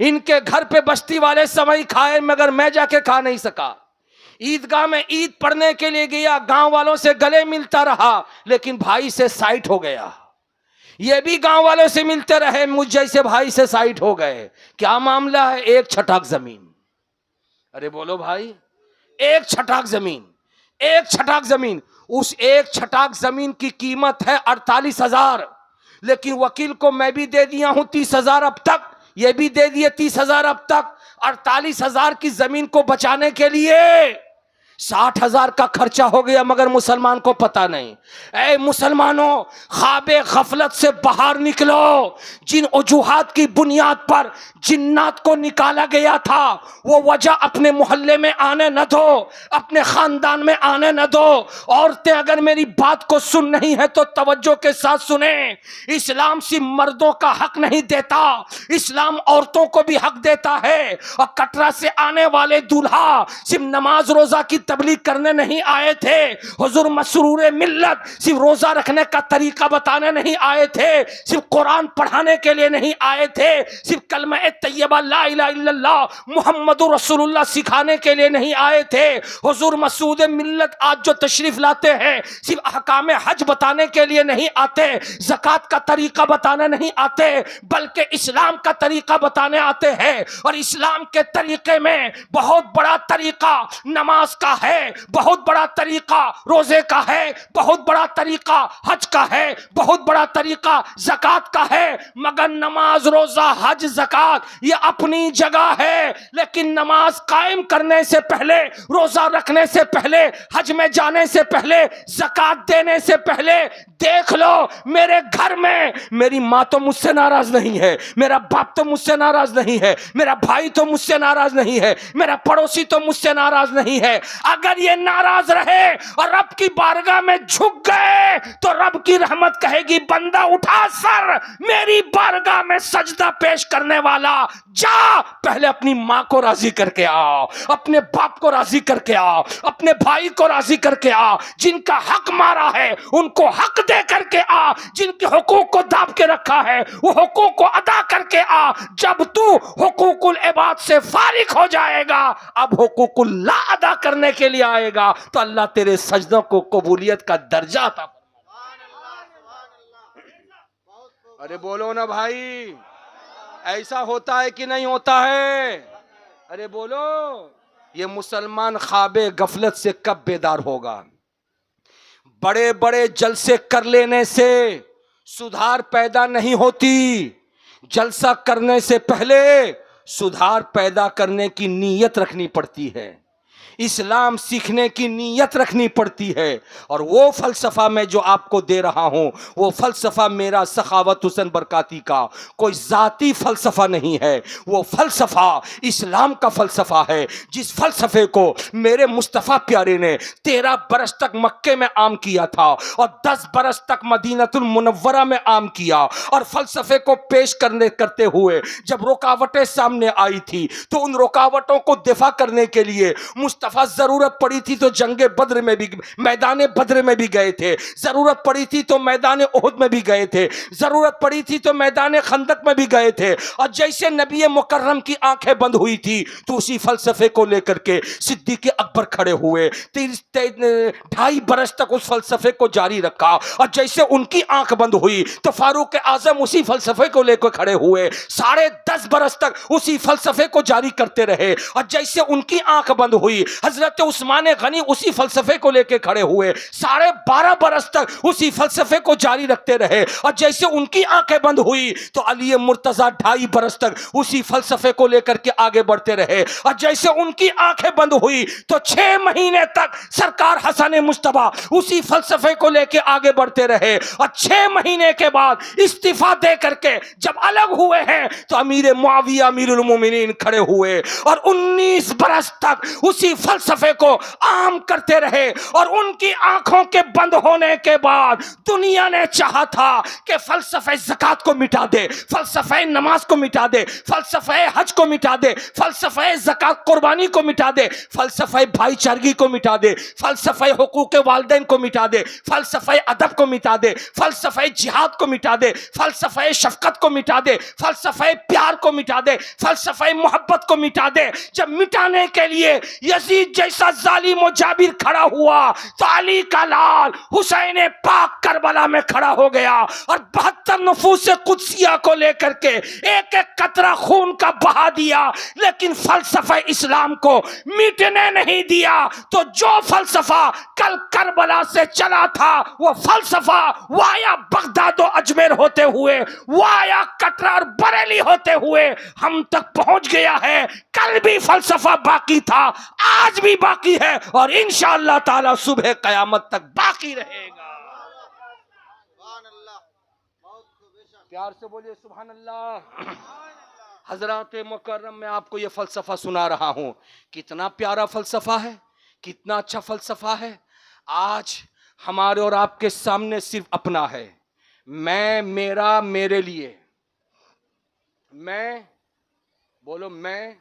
[SPEAKER 1] इनके घर पे बस्ती वाले समय खाए मगर मैं जाके खा नहीं सका। ईदगाह में ईद पढ़ने के लिए गया, गांव वालों से गले मिलता रहा लेकिन भाई से साइट हो गया। ये भी गांव वालों से मिलते रहे, मुझ जैसे भाई से साइट हो गए। क्या मामला है? 1 छटाक जमीन। अरे बोलो भाई, 1 छटाक जमीन, 1 छटाक जमीन। उस 1 छटाक जमीन की कीमत है 48,000, लेकिन वकील को मैं भी दे दिया हूं 30,000 अब तक, ये भी दे दिए 30,000 अब तक। 48,000 की जमीन को बचाने के लिए 60,000 का खर्चा हो गया मगर मुसलमान को पता नहीं। ऐ मुसलमानों, ख्वाबे गफलत से बाहर निकलो। जिन वजूहात की बुनियाद पर जिन्नात को निकाला गया था वो वजह अपने मोहल्ले में आने न दो, अपने खानदान में आने न दो। औरतें अगर मेरी बात को सुन नहीं है तो तवज्जो के साथ सुने। इस्लाम सिर्फ मर्दों का हक नहीं देता, इस्लाम औरतों को भी हक देता है। और कटरा से आने वाले दूल्हा सिर्फ नमाज रोजा की तबलीग करने नहीं आए थे, हुजूर मसरूर मिल्लत सिर्फ रोजा रखने का तरीका बताने नहीं आए थे, सिर्फ कुरान पढ़ाने के लिए नहीं आए थे, सिर्फ कलमा तैयबा ला इलाहा इल्लल्लाह मुहम्मदुर रसूलुल्लाह सिखाने के लिए नहीं आए थे। हुजूर मसूद मिल्लत आज जो तशरीफ लाते हैं सिर्फ अहकाम हज बताने के लिए नहीं आते, ज़कात का तरीका बताने नहीं आते, बल्कि इस्लाम का तरीका बताने आते हैं। और इस्लाम के तरीके में बहुत बड़ा तरीका नमाज का है, बहुत बड़ा तरीका रोजे का है, बहुत बड़ा तरीका हज का है, बहुत बड़ा तरीका ज़कात का है। मगर नमाज रोजा हज ज़कात ये अपनी जगह है, लेकिन नमाज कायम करने से पहले, रोजा रखने से पहले, हज में जाने से पहले, ज़कात देने से पहले देख लो मेरे घर में मेरी माँ तो मुझसे नाराज नहीं है, मेरा बाप तो मुझसे नाराज नहीं है, मेरा भाई तो मुझसे नाराज नहीं है, मेरा पड़ोसी तो मुझसे नाराज नहीं है। अगर ये नाराज रहे और रब की बारगाह में झुक गए तो रब की रहमत कहेगी बंदा उठा सर, मेरी बारगाह में सजदा पेश करने वाला, जा पहले अपनी माँ को राजी करके आओ, अपने बाप को राजी करके आओ, अपने भाई को राजी करके आओ, जिनका हक मारा है उनको हक दे करके आ, जिनके हुकूक को दाब के रखा है वो हुकूक को अदा करके आ। जब तू हुकूकुल इबाद से फारिग हो जाएगा, अब हुकूकुल्लाह अदा करने के लिए आएगा तो अल्लाह तेरे सजदों को कबूलियत का दर्जा अता। अरे बोलो ना भाई, ऐसा होता है कि नहीं होता है? अरे बोलो, ये मुसलमान ख्वाबे गफलत से कब बेदार होगा? बड़े बड़े जलसे कर लेने से सुधार पैदा नहीं होती, जलसा करने से पहले सुधार पैदा करने की नीयत रखनी पड़ती है। इस्लाम सीखने की नीयत रखनी पड़ती है। और वो फ़लसफ़ा मैं जो आपको दे रहा हूँ, वो फ़लसफ़ा मेरा सखावत हुसैन बरकाती का कोई ज़ाती फ़लसफ़ा नहीं है। वो फ़लसफ़ा इस्लाम का फ़लसफ़ा है, जिस फ़लसफ़े को मेरे मुस्तफ़ा प्यारे ने 13 बरस तक मक्के में आम किया था और 10 बरस तक मदीनतुल मुनव्वरा में आम किया। और फ़लसफ़े को पेश करते हुए जब रुकावटें सामने आई थी, तो उन रुकावटों को दिफा करने के लिए मुस्तफ़ा ज़रूरत पड़ी थी तो जंगे बद्र में भी, मैदान बद्र में भी गए थे, ज़रूरत पड़ी थी तो मैदान उहुद में भी गए थे, ज़रूरत पड़ी थी तो मैदान खंदक में भी गए थे। और जैसे नबी मुकर्रम की आंखें बंद हुई थी, तो उसी फ़लसफ़े को लेकर के सिद्दीक़ अकबर खड़े हुए, 2.5 बरस तक उस फ़लसफ़े को जारी रखा। और जैसे उनकी आंख बंद हुई तो फारूक आज़म उसी फ़लसफ़े को लेकर खड़े हुए, 10.5 बरस तक उसी फ़लसफ़े को जारी करते रहे। और जैसे उनकी आंख बंद हुई, हज़रत उस्मान गनी उसी फ़लसफ़े को लेकर खड़े हुए, 12.5 बरस तक उसी फ़लसफ़े को जारी रखते रहे। और जैसे उनकी आंखें बंद हुई तो अली मुर्तज़ा 2.5 बरस तक उसी फ़लसफ़े को लेकर के आगे बढ़ते रहे। और जैसे उनकी आंखें बंद हुई तो 6 महीने तक सरकार हसन मुस्तफा उसी फ़लसफ़े को लेकर आगे बढ़ते रहे। और 6 महीने के बाद इस्तीफा दे करके जब अलग हुए हैं, तो अमीर मुआविया अमीरुल मोमिनीन खड़े हुए और 19 बरस तक उसी फ़लसफ़े को आम करते रहे। और उनकी आंखों के बंद होने के बाद दुनिया ने चाहा था कि फ़लसफ़े ज़कात को मिटा दे, फ़लसफ़े नमाज को मिटा दे, फ़लसफ़े हज को मिटा दे, फ़लसफ़े ज़कात कुर्बानी को मिटा दे, फ़लसफ़े भाईचारगी को मिटा दे, फ़लसफ़े हुकूक़ वालिदैन को मिटा दे, फ़लसफ़े अदब को मिटा दे, फ़लसफ़े जिहाद को मिटा दे, फ़लसफ़े शफ़क़त को मिटा दे, फ़लसफ़े प्यार को मिटा दे, फ़लसफ़े मोहब्बत को मिटा दे। जब मिटाने के लिए यजीद जैसा जालिम और जाबिर खड़ा हुआ, तो अली का लाल हुसैन पाक करबला में खड़ा हो गया और 72 नफूस कुदसिया को लेकर के एक एक कतरा खून का बहा दिया, लेकिन फ़लसफ़े इस्लाम को मिटने नहीं दिया। तो जो फ़लसफ़ा कल करबला से चला था, वो फ़लसफ़ा वाया बगदाद और अजमेर होते हुए, वाया कटरा और बरेली होते हुए हम तक पहुंच गया है। कल भी फ़लसफ़ा बाकी था, आज भी बाकी है और इंशाअल्लाह ताला सुबह क़यामत तक बाकी रहेगा। प्यार से बोलिए सुभान अल्लाह। हज़रात मुकर्रम, मैं आपको ये फ़लसफ़ा सुना रहा हूँ, कितना प्यारा फ़लसफ़ा है, कितना अच्छा फ़लसफ़ा है। आज हमारे और आपके सामने सिर्फ अपना है, मैं, मेरा, मेरे लिए। मैं बोलो, मैं,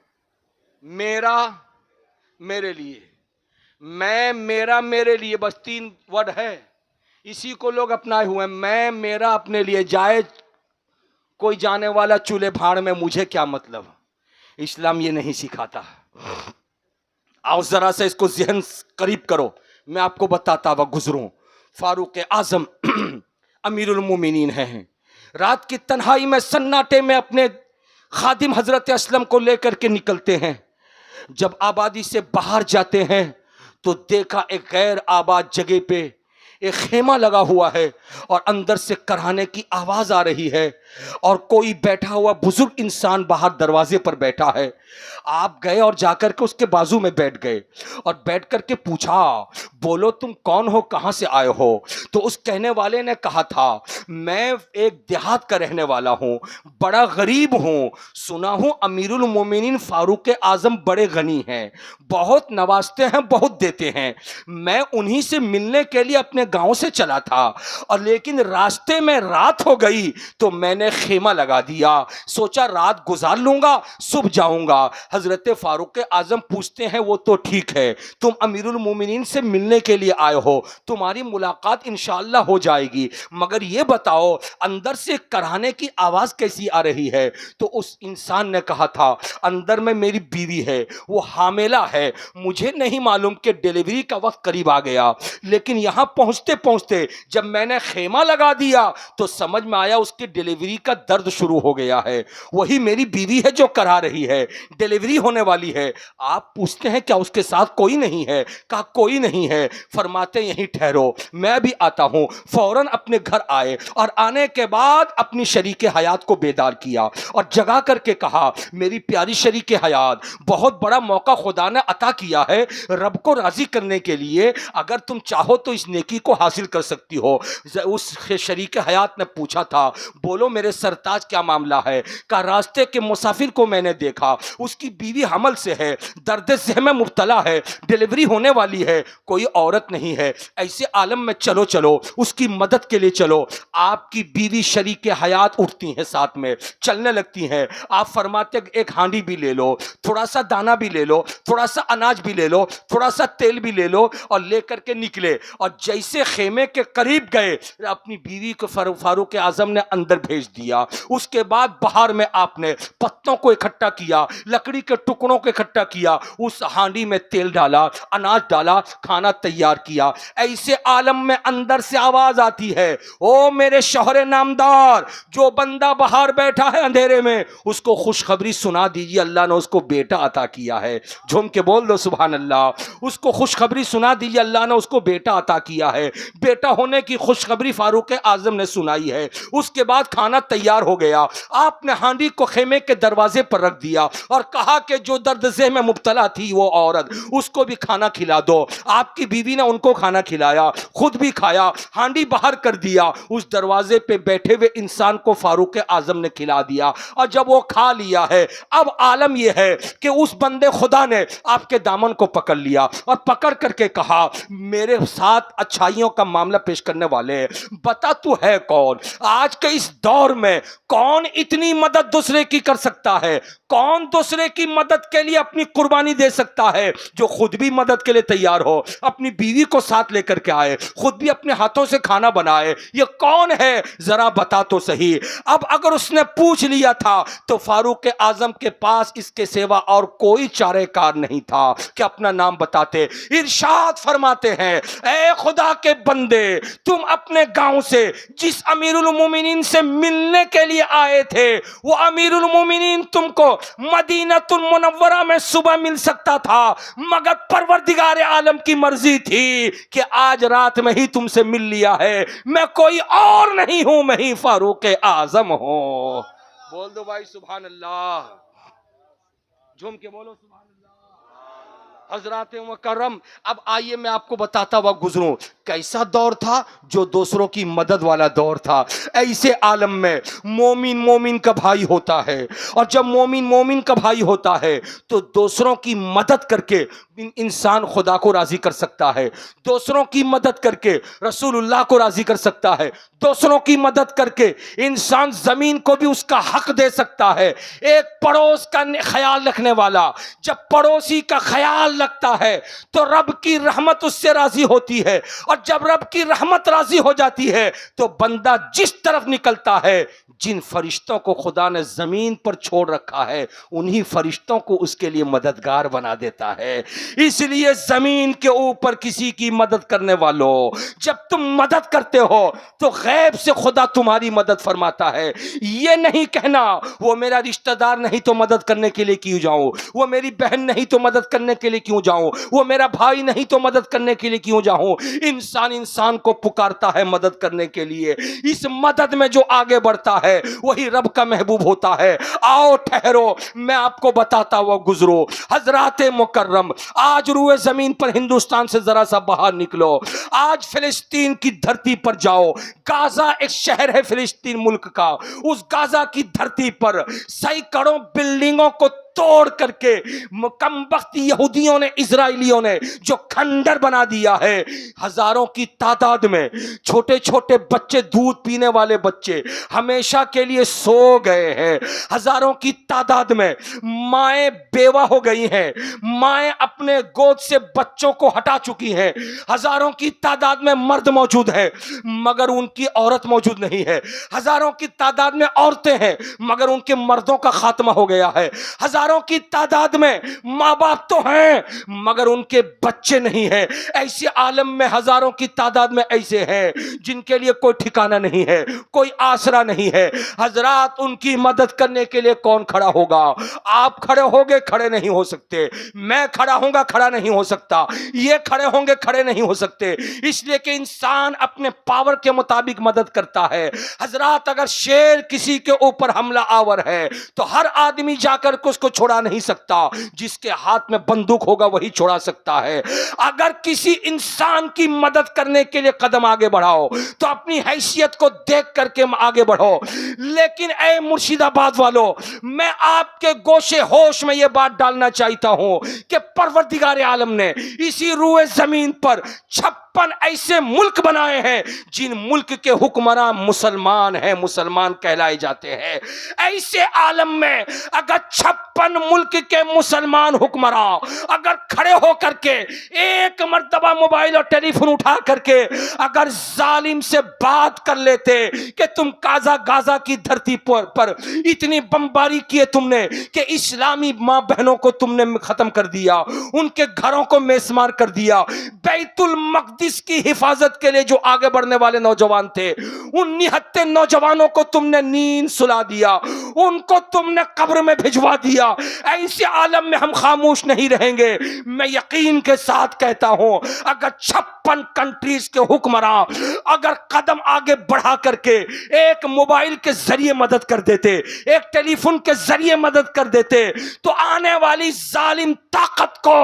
[SPEAKER 1] मेरा, मेरे लिए। मैं, मेरा, मेरे लिए, बस 3 वर्ड है, इसी को लोग अपनाए हुए हैं। मैं, मेरा, अपने लिए। जाए कोई जाने वाला चूल्हे भाड़ में, मुझे क्या मतलब। इस्लाम ये नहीं सिखाता। आओ जरा से इसको ज़हन करीब करो, मैं आपको बताता हुआ गुजरूं। फारूक आज़म अमीरुल मोमिनीन हैं, रात की तन्हाई में सन्नाटे में अपने खादिम हज़रत असलम को लेकर के निकलते हैं। जब आबादी से बाहर जाते हैं तो देखा एक गैर आबाद जगह पे एक खेमा लगा हुआ है और अंदर से कराहने की आवाज़ आ रही है और कोई बैठा हुआ बुजुर्ग इंसान बाहर दरवाजे पर बैठा है। आप गए और जाकर के उसके बाजू में बैठ गए और बैठ कर के पूछा, बोलो तुम कौन हो, कहाँ से आए हो। तो उस कहने वाले ने कहा था, मैं एक देहात का रहने वाला हूँ, बड़ा गरीब हूँ, सुना हूँ अमीरुल मोमिनीन फारूक आज़म बड़े गनी हैं, बहुत नवाजते हैं, बहुत देते हैं। मैं उन्हीं से मिलने के लिए अपने गांव से चला था और लेकिन रास्ते में रात हो गई तो मैंने खेमा लगा दिया, सोचा रात गुजार लूंगा, सुबह जाऊंगा। हजरत फारूक आजम पूछते हैं, वो तो ठीक है, तुम अमीरुल मोमिनीन से मिलने के लिए आए हो, तुम्हारी मुलाकात इंशाअल्लाह हो जाएगी, मगर ये बताओ अंदर से कराहने की आवाज कैसी आ रही है। तो उस इंसान ने कहा था, अंदर में मेरी बीवी है, वो हामिला है, मुझे नहीं मालूम कि डिलीवरी का वक्त करीब आ गया, लेकिन यहां पहुंच पहुंचते पहुंचते जब मैंने खेमा लगा दिया तो समझ में आया उसकी डिलीवरी का दर्द शुरू हो गया है। वही मेरी बीवी है जो करा रही है, डिलीवरी होने वाली है। आप पूछते हैं क्या उसके साथ कोई नहीं है? कहा कोई नहीं है। फरमाते यहीं ठहरो, मैं भी आता हूं। फौरन अपने घर आए और आने के बाद अपनी शरीके हयात को बेदार किया और जगा करके कहा, मेरी प्यारी शरीके हयात, बहुत बड़ा मौका खुदा ने अता किया है रब को राजी करने के लिए। अगर तुम चाहो तो इस नेकी को हासिल कर सकती हो। उस शरीके हयात ने पूछा था, बोलो मेरे सरताज क्या मामला है? का रास्ते के मुसाफिर को मैंने देखा, उसकी बीवी हमल से है, दर्द से में मुब्तला है, डिलीवरी होने वाली है, कोई औरत नहीं है। ऐसे आलम में चलो चलो उसकी मदद के लिए चलो। आपकी बीवी शरीके हयात उठती हैं, साथ में चलने लगती हैं। आप फरमाते एक हांडी भी ले लो, थोड़ा सा दाना भी ले लो, थोड़ा सा अनाज भी ले लो, थोड़ा सा तेल भी ले लो और लेकर के निकले। और जैसे खेमे के करीब गए अपनी बीवी को फारूक आजम ने अंदर भेज दिया। उसके बाद बाहर में आपने पत्तों को इकट्ठा किया, लकड़ी के टुकड़ों को इकट्ठा किया, उस हांडी में तेल डाला, अनाज डाला, खाना तैयार किया। ऐसे आलम में अंदर से आवाज आती है, ओ मेरे शौहरे नामदार, जो बंदा बाहर बैठा है अंधेरे में उसको खुशखबरी सुना दीजिए, अल्लाह ने उसको बेटा अता किया है। झूम के बोल दो सुभान अल्लाह। उसको खुशखबरी सुना दीजिए, अल्लाह ने उसको बेटा अता किया है। बेटा होने की खुशखबरी फारूक आजम ने सुनाई है। उसके बाद खाना तैयार हो गया। आपने हांडी को खेमे के दरवाजे पर रख दिया और कहा कि जो दर्द से में मुब्तला थी वो औरत, उसको भी खाना खिला दो। आपकी बीवी ने उनको खाना खिलाया, खुद भी खाया, हांडी बाहर कर दिया। उस दरवाजे पे बैठे हुए इंसान को फारूक आजम ने खिला दिया। और जब वो खा लिया है, अब आलम यह है कि उस बंदे खुदा ने आपके दामन को पकड़ लिया और पकड़ करके कहा, मेरे साथ अच्छाइयों का मामला पेश करने वाले, बता तू है कौन? आज के इस दौर में कौन इतनी मदद दूसरे की कर सकता है? कौन दूसरे की मदद के लिए अपनी कुर्बानी दे सकता है? जो खुद भी मदद के लिए तैयार हो, अपनी बीवी को साथ लेकर के आए, खुद भी अपने हाथों से खाना बनाए, ये कौन है? जरा बता तो सही। अब अगर उसने पूछ लिया था तो फारूक आजम के पास इसके सिवा और कोई चारेकार नहीं था कि अपना नाम बताते। इरशाद फरमाते हैं, ए खुदा के बंदे, तुम अपने गांव से जिस अमीरुल मोमिनीन से मिलने के लिए आए थे, वो अमीरुल मोमिनीन तुमको मदीनतुल मुनव्वरा में सुबह मिल सकता था, मगर परवरदिगार आलम की मर्जी थी कि आज रात में ही तुमसे मिल लिया है। मैं कोई और नहीं हूं, मैं ही फारूक आजम हूं। बोल दो भाई सुभान अल्लाह, झूम के बोलो सुभान अल्लाह। हजरात मुकर्रम, अब आइए मैं आपको बताता हुआ गुजरूं कैसा दौर था जो दूसरों की मदद वाला दौर था। ऐसे आलम में मोमिन मोमिन का भाई होता है, और जब मोमिन मोमिन का भाई होता है तो दूसरों की मदद करके इंसान खुदा को राजी कर सकता है, दूसरों की मदद करके रसूलुल्लाह को राजी कर सकता है, दूसरों की मदद करके इंसान जमीन को भी उसका हक दे सकता है। एक पड़ोस का ख्याल रखने वाला जब पड़ोसी का ख्याल रखता है तो रब की रहमत उससे राजी होती है, और जब रब की रहमत राजी हो जाती है तो बंदा जिस तरफ निकलता है, जिन फरिश्तों को खुदा ने जमीन पर छोड़ रखा है, उन्हीं फरिश्तों को उसके लिए मददगार बना देता है। इसलिए जमीन के ऊपर किसी की मदद करने वालों, जब तुम मदद करते हो तो गैब से खुदा तुम्हारी मदद फरमाता है। ये नहीं कहना वो मेरा रिश्तेदार नहीं तो मदद करने के लिए क्यों जाऊं, वो मेरी बहन नहीं तो मदद करने के लिए क्यों जाऊं, वो मेरा भाई नहीं तो मदद करने के लिए क्यों जाऊं। इंसान इंसान को पुकारता है मदद करने के लिए। इस मदद में जो आगे बढ़ता है वही रब का महबूब होता है। आओ ठहरो, मैं आपको बताता हुआ गुजरो। हजरात मुकर्रम, आज रूए जमीन पर हिंदुस्तान से जरा सा बाहर निकलो, आज फिलिस्तीन की धरती पर जाओ। गाजा एक शहर है फिलिस्तीन मुल्क का। उस गाजा की धरती पर सैकड़ों बिल्डिंगों को तोड़ करके कमबख्त यहूदियों ने, इजराइलियों ने जो खंडर बना दिया है, हजारों की तादाद में छोटे छोटे बच्चे, दूध पीने वाले बच्चे हमेशा के लिए सो गए हैं। हजारों की तादाद में माएं बेवा हो गई हैं, माएं अपने गोद से बच्चों को हटा चुकी हैं। हजारों की तादाद में मर्द मौजूद हैं मगर उनकी औरत मौजूद नहीं है। हजारों की तादाद में औरतें हैं मगर उनके मर्दों का खात्मा हो गया है। हजार हजारों की तादाद में माँ बाप तो हैं मगर उनके बच्चे नहीं है। ऐसे आलम में हजारों की तादाद में ऐसे हैं जिनके लिए कोई ठिकाना नहीं है, कोई आसरा नहीं है। हजरात, उनकी मदद करने के लिए कौन खड़ा होगा? आप खड़े होगे, खड़े नहीं हो सकते। मैं खड़ा होऊंगा, खड़ा नहीं हो सकता। ये खड़े होंगे, खड़े नहीं हो सकते। इसलिए कि इंसान अपने पावर के मुताबिक मदद करता है। हजरात, अगर शेर किसी के ऊपर हमला आवर है तो हर आदमी जाकर के उसको छुड़ा नहीं सकता। जिसके हाथ में बंदूक होगा वही छुड़ा सकता है। अगर किसी इंसान की मदद करने के लिए कदम आगे बढ़ाओ तो अपनी हैसियत को देख करके आगे बढ़ो। लेकिन ऐ मुर्शिदाबाद वालों, मैं आपके गोशे होश में यह बात डालना चाहता हूं कि परवरदिगार आलम ने इसी रूए जमीन पर 56 ऐसे मुल्क बनाए हैं जिन मुल्क के हुक्मरान मुसलमान हैं, मुसलमान कहलाए जाते हैं। ऐसे आलम में अगर 56 मुल्क के मुसलमान हुक्मरान अगर खड़े होकर के एक मर्तबा मोबाइल और टेलीफोन उठा करके अगर जालिम से बात कर लेते कि तुम गाजा की धरती पर इतनी बमबारी किए तुमने कि इस्लामी मां बहनों को तुमने खत्म कर दिया, उनके घरों को मेसमार कर दिया, बैतुल मकदिस की हिफाजत के लिए जो आगे बढ़ने वाले नौजवान थे उन निहत्ते नौजवानों को तुमने नींद सुला दिया, उनको तुमने कब्र में भिजवा दिया। ऐसे आलम में हम खामोश नहीं रहेंगे। मैं यकीन के साथ कहता हूं अगर 56 कंट्रीज के हुक्मरान अगर कदम आगे बढ़ा करके एक मोबाइल के जरिए मदद कर देते, एक टेलीफोन के जरिए मदद कर देते तो आने वाली जालिम ताकत को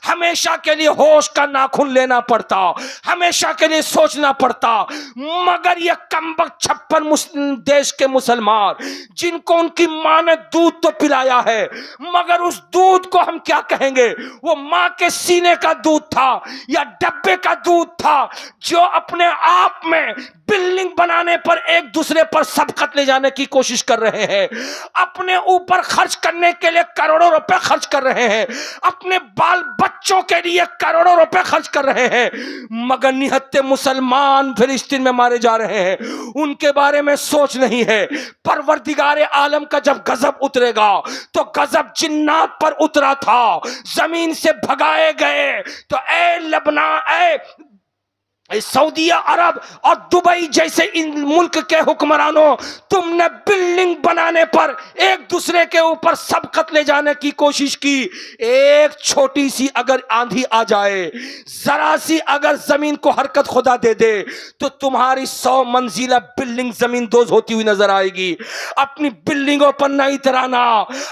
[SPEAKER 1] हमेशा के लिए होश का नाखून लेना पड़ता, हमेशा के लिए सोचना पड़ता। मगर यह कमबख्त 56 मुस्लिम देश के मुसलमान जिनको उनकी मां ने दूध तो पिलाया है मगर उस दूध को हम क्या कहेंगे, वो मां के सीने का दूध था या डब्बे का दूध था जो अपने आप में बिल्डिंग बनाने पर एक दूसरे पर सबकत ले जाने की कोशिश कर रहे हैं, अपने ऊपर खर्च करने के लिए करोड़ों रुपए खर्च कर रहे हैं, अपने बाल बच्चों के लिए करोड़ों रुपए खर्च कर रहे हैं मगर निहत्ते मुसलमान फिलिस्तीन में मारे जा रहे हैं, उनके बारे में सोच नहीं है। परवरदिगार आलम का जब गजब उतरेगा तो गजब जिन्नात पर उतरा था, जमीन से भगाए गए तो ए लबनान, ए सऊदिया अरब और दुबई जैसे इन मुल्क के हुक्मरानों, तुमने बिल्डिंग बनाने पर एक दूसरे के ऊपर सबकत ले जाने की कोशिश की। एक छोटी सी अगर आंधी आ जाए, जरा सी अगर जमीन को हरकत खुदा दे दे तो तुम्हारी 100 मंजिला बिल्डिंग जमीन दोज होती हुई नजर आएगी। अपनी बिल्डिंगों पर नहीं इतराना।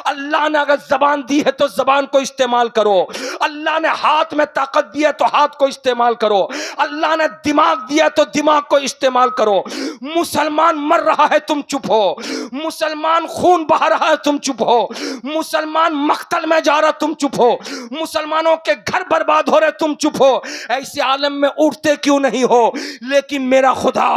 [SPEAKER 1] अल्लाह ने अगर जबान दी है तो जबान को इस्तेमाल करो, अल्लाह ने हाथ में ताकत दी है तो हाथ को इस्तेमाल करो, अल्लाह ने दिमाग दिया तो दिमाग को इस्तेमाल करो। मुसलमान मर रहा है तुम चुप हो, मुसलमान खून बहा रहा है तुम चुप हो, मुसलमान मक्तल में जा रहा तुम चुप हो, मुसलमानों के घर बर्बाद हो रहे तुम चुप हो। ऐसे आलम में उठते क्यों नहीं हो? लेकिन मेरा खुदा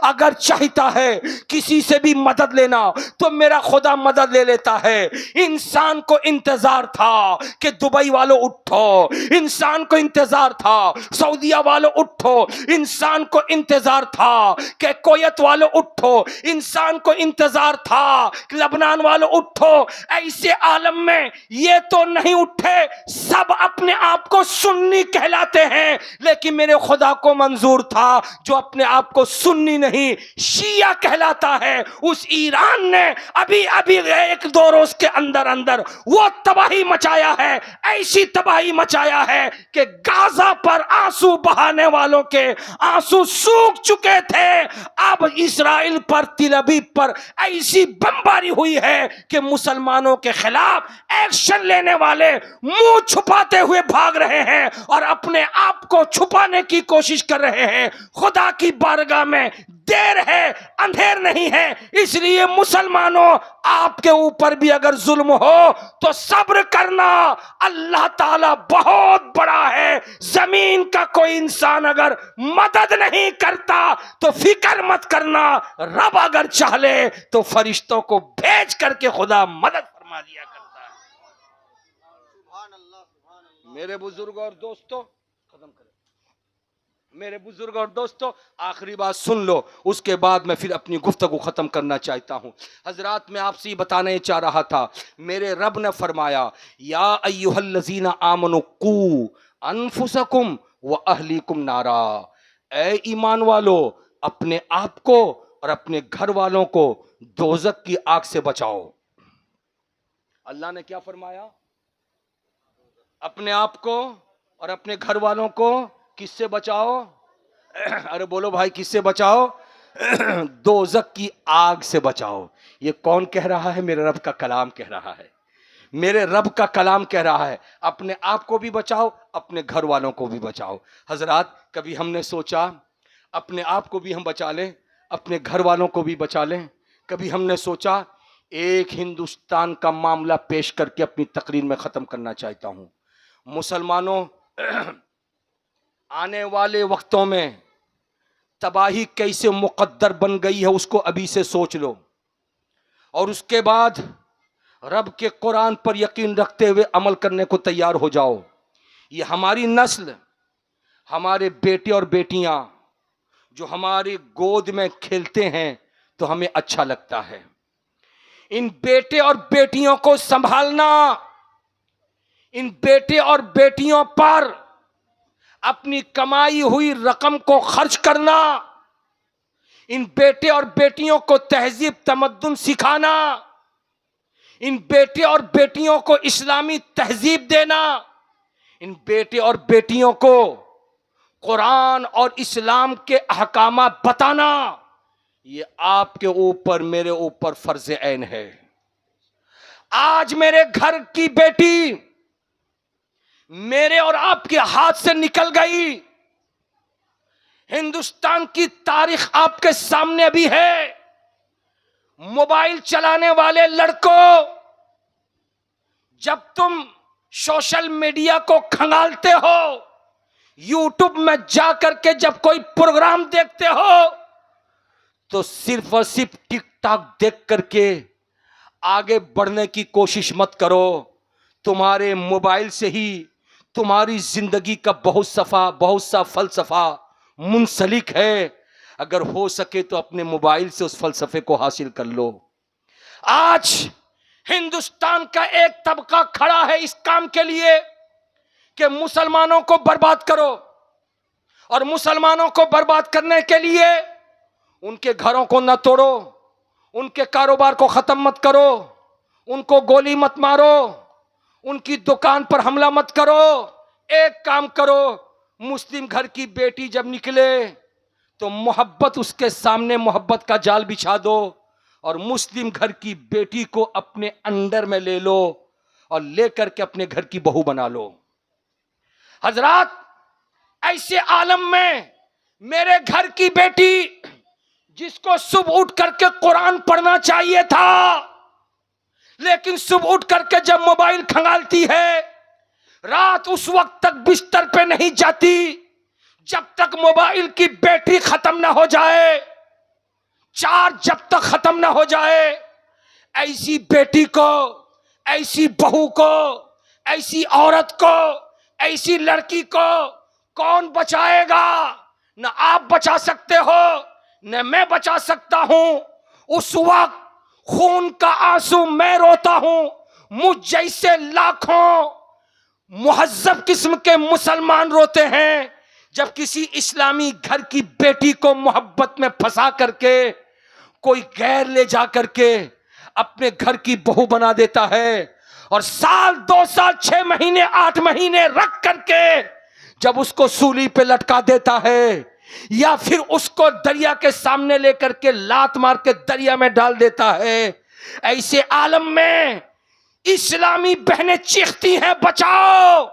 [SPEAKER 1] अगर चाहता है किसी से भी मदद लेना तो मेरा खुदा मदद ले लेता है। इंसान को इंतजार था कि दुबई वालों उठो, इंसान को इंतजार था सऊदिया वालों उठो, इंसान को इंतजार था कि कुवैत वालों उठो, इंसान को इंतजार था कि लबनान वालों उठो। ऐसे आलम में ये तो नहीं उठे, सब अपने आप को सुन्नी कहलाते हैं, लेकिन मेरे खुदा को मंजूर था जो अपने आप को सुन्नी नहीं शिया कहलाता है। उस ईरान ने अभी अभी 1-2 रोज के अंदर अंदर वो तबाही मचाया है, ऐसी तबाही मचाया है कि गाजा पर आंसू बहाने वालों के आंसू सूख चुके थे। अब इस्राइल पर तिल अबीब पर ऐसी बमबारी हुई है कि मुसलमानों के खिलाफ एक्शन लेने वाले मुंह छुपाते हुए भाग रहे हैं और अपने आप को छुपाने की कोशिश कर रहे हैं। खुदा की बारगाह में देर है, अंधेर नहीं है। इसलिए मुसलमानों, आपके ऊपर भी अगर जुल्म हो तो सब्र करना, अल्लाह ताला बहुत बड़ा है। जमीन का कोई इंसान अगर मदद नहीं करता तो फिक्र मत करना, रब अगर चाह ले तो फरिश्तों को भेज करके खुदा मदद फरमा दिया करता है। मेरे बुजुर्ग और दोस्तों, खत्म करें। मेरे बुजुर्ग और दोस्तों, आखिरी बात सुन लो, उसके बाद मैं फिर अपनी गुफ्तगू खत्म करना चाहता हूँ। हजरात, मैं आपसे ये बताने चाह रहा था, मेरे रब ने फरमाया, या अय्युहल्लज़ीना आमनु कू अनफुसकुम व अहलीकुम नारा, ए ईमान वालो, अपने आप को और अपने घर वालों को दोजक की आग से बचाओ। अल्लाह ने क्या फरमाया? अपने आप को और अपने घर वालों को किससे बचाओ? अरे बोलो भाई, किससे बचाओ? दोजक की आग से बचाओ। ये कौन कह रहा है? मेरे रब का कलाम कह रहा है। मेरे रब का कलाम कह रहा है, अपने आप को भी बचाओ, अपने घर वालों को भी बचाओ। हजरात, कभी हमने सोचा अपने आप को भी हम बचा लें, अपने घर वालों को भी बचा लें? कभी हमने सोचा? एक हिंदुस्तान का मामला पेश करके अपनी तकरीर में ख़त्म करना चाहता हूँ। मुसलमानों, आने वाले वक्तों में तबाही कैसे मुकद्दर बन गई है उसको अभी से सोच लो, और उसके बाद रब के कुरान पर यकीन रखते हुए अमल करने को तैयार हो जाओ। ये हमारी नस्ल, हमारे बेटे और बेटियां जो हमारी गोद में खेलते हैं तो हमें अच्छा लगता है। इन बेटे और बेटियों को संभालना, इन बेटे और बेटियों पर अपनी कमाई हुई रकम को खर्च करना, इन बेटे और बेटियों को तहजीब तमद्दुन सिखाना, इन बेटे और बेटियों को इस्लामी तहजीब देना, इन बेटे और बेटियों को कुरान और इस्लाम के अहकाम बताना, ये आपके ऊपर, मेरे ऊपर फर्ज ऐन है। आज मेरे घर की बेटी मेरे और आपके हाथ से निकल गई। हिंदुस्तान की तारीख आपके सामने भी है। मोबाइल चलाने वाले लड़कों, जब तुम सोशल मीडिया को खंगालते हो, यूट्यूब में जाकर के जब कोई प्रोग्राम देखते हो, तो सिर्फ और सिर्फ टिकटॉक देख करके आगे बढ़ने की कोशिश मत करो। तुम्हारे मोबाइल से ही तुम्हारी जिंदगी का बहुत सा फलसफा मुंसलिक है। अगर हो सके तो अपने मोबाइल से उस फलसफे को हासिल कर लो। आज हिंदुस्तान का एक तबका खड़ा है इस काम के लिए कि मुसलमानों को बर्बाद करो, और मुसलमानों को बर्बाद करने के लिए उनके घरों को न तोड़ो, उनके कारोबार को खत्म मत करो, उनको गोली मत मारो, उनकी दुकान पर हमला मत करो। एक काम करो, मुस्लिम घर की बेटी जब निकले तो मोहब्बत, उसके सामने मोहब्बत का जाल बिछा दो, और मुस्लिम घर की बेटी को अपने अंडर में ले लो और लेकर के अपने घर की बहू बना लो। हजरात, ऐसे आलम में मेरे घर की बेटी, जिसको सुबह उठ करके कुरान पढ़ना चाहिए था, लेकिन सुबह उठ करके जब मोबाइल खंगालती है, रात उस वक्त तक बिस्तर पे नहीं जाती जब तक मोबाइल की बैटरी खत्म ना हो जाए, चार्ज जब तक खत्म ना हो जाए। ऐसी बेटी को, ऐसी बहू को, ऐसी औरत को, ऐसी लड़की को कौन बचाएगा? न आप बचा सकते हो, न मैं बचा सकता हूं। उस वक्त खून का आंसू मैं रोता हूं, मुझ जैसे लाखों मुहज्जब किस्म के मुसलमान रोते हैं जब किसी इस्लामी घर की बेटी को मोहब्बत में फंसा करके कोई गैर ले जा करके अपने घर की बहू बना देता है, और साल, 2 साल, 6 महीने, 8 महीने रख करके जब उसको सूली पे लटका देता है, या फिर उसको दरिया के सामने लेकर के लात मार के दरिया में डाल देता है। ऐसे आलम में इस्लामी बहनें चीखती हैं, बचाओ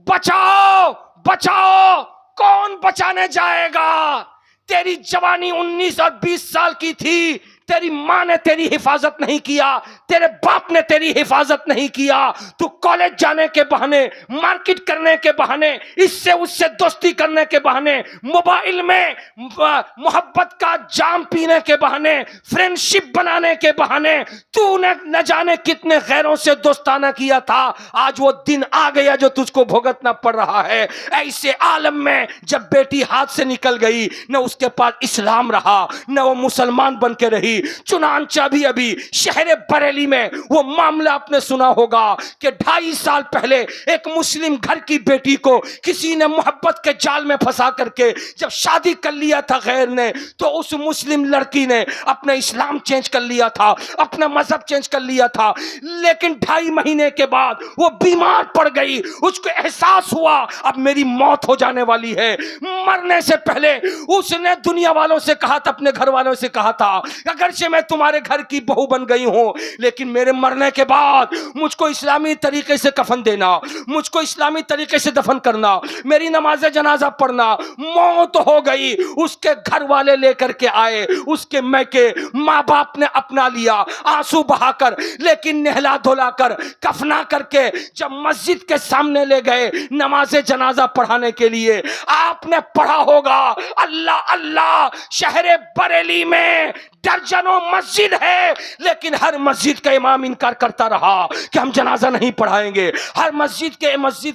[SPEAKER 1] बचाओ बचाओ। कौन बचाने जाएगा? तेरी जवानी 19 और 20 साल की थी, तेरी माँ ने तेरी हिफाजत नहीं किया, तेरे बाप ने तेरी हिफाजत नहीं किया। तू कॉलेज जाने के बहाने, मार्केट करने के बहाने, इससे उससे दोस्ती करने के बहाने, मोबाइल में मोहब्बत का जाम पीने के बहाने, फ्रेंडशिप बनाने के बहाने तूने न जाने कितने गैरों से दोस्ताना किया था। आज वो दिन आ गया जो तुझको भुगतना पड़ रहा है। ऐसे आलम में जब बेटी हाथ से निकल गई, न उसके पास इस्लाम रहा, न वो मुसलमान बन के रही। चुनांचा भी अभी शहर बरेली में वो मामला आपने सुना होगा कि 2.5 साल पहले एक मुस्लिम घर की बेटी को किसी ने मोहब्बत के जाल में फंसा करके जब शादी कर लिया था गैर ने, तो उस मुस्लिम लड़की ने अपना इस्लाम चेंज कर लिया था, अपना मजहब चेंज कर लिया था। लेकिन 2.5 महीने के बाद वो बीमार पड़ गई। उसको एहसास हुआ अब मेरी मौत हो जाने वाली है। मरने से पहले उसने दुनिया वालों से कहा था, अपने घर वालों से कहा था, अगरचे मैं तुम्हारे घर की बहू बन गई हूं, लेकिन मेरे मरने के बाद मुझको इस्लामी तरीके से कफन देना, मुझको इस्लामी तरीके से दफन करना, मेरी नमाज जनाजा पढ़ना। मौत हो गई। उसके घर वाले लेकर के आए, उसके मैके माँ बाप ने अपना लिया आंसू बहाकर, लेकिन नहला धुलाकर कफना करके जब मस्जिद के सामने ले गए नमाज जनाजा पढ़ाने के लिए। आपने पढ़ा होगा अल्लाह अल्लाह, शहर बरेली में दर्जनों मस्जिद है, लेकिन हर मस्जिद का इमाम इनकार करता रहा कि हम जनाजा नहीं पढ़ाएंगे। हर मस्जिद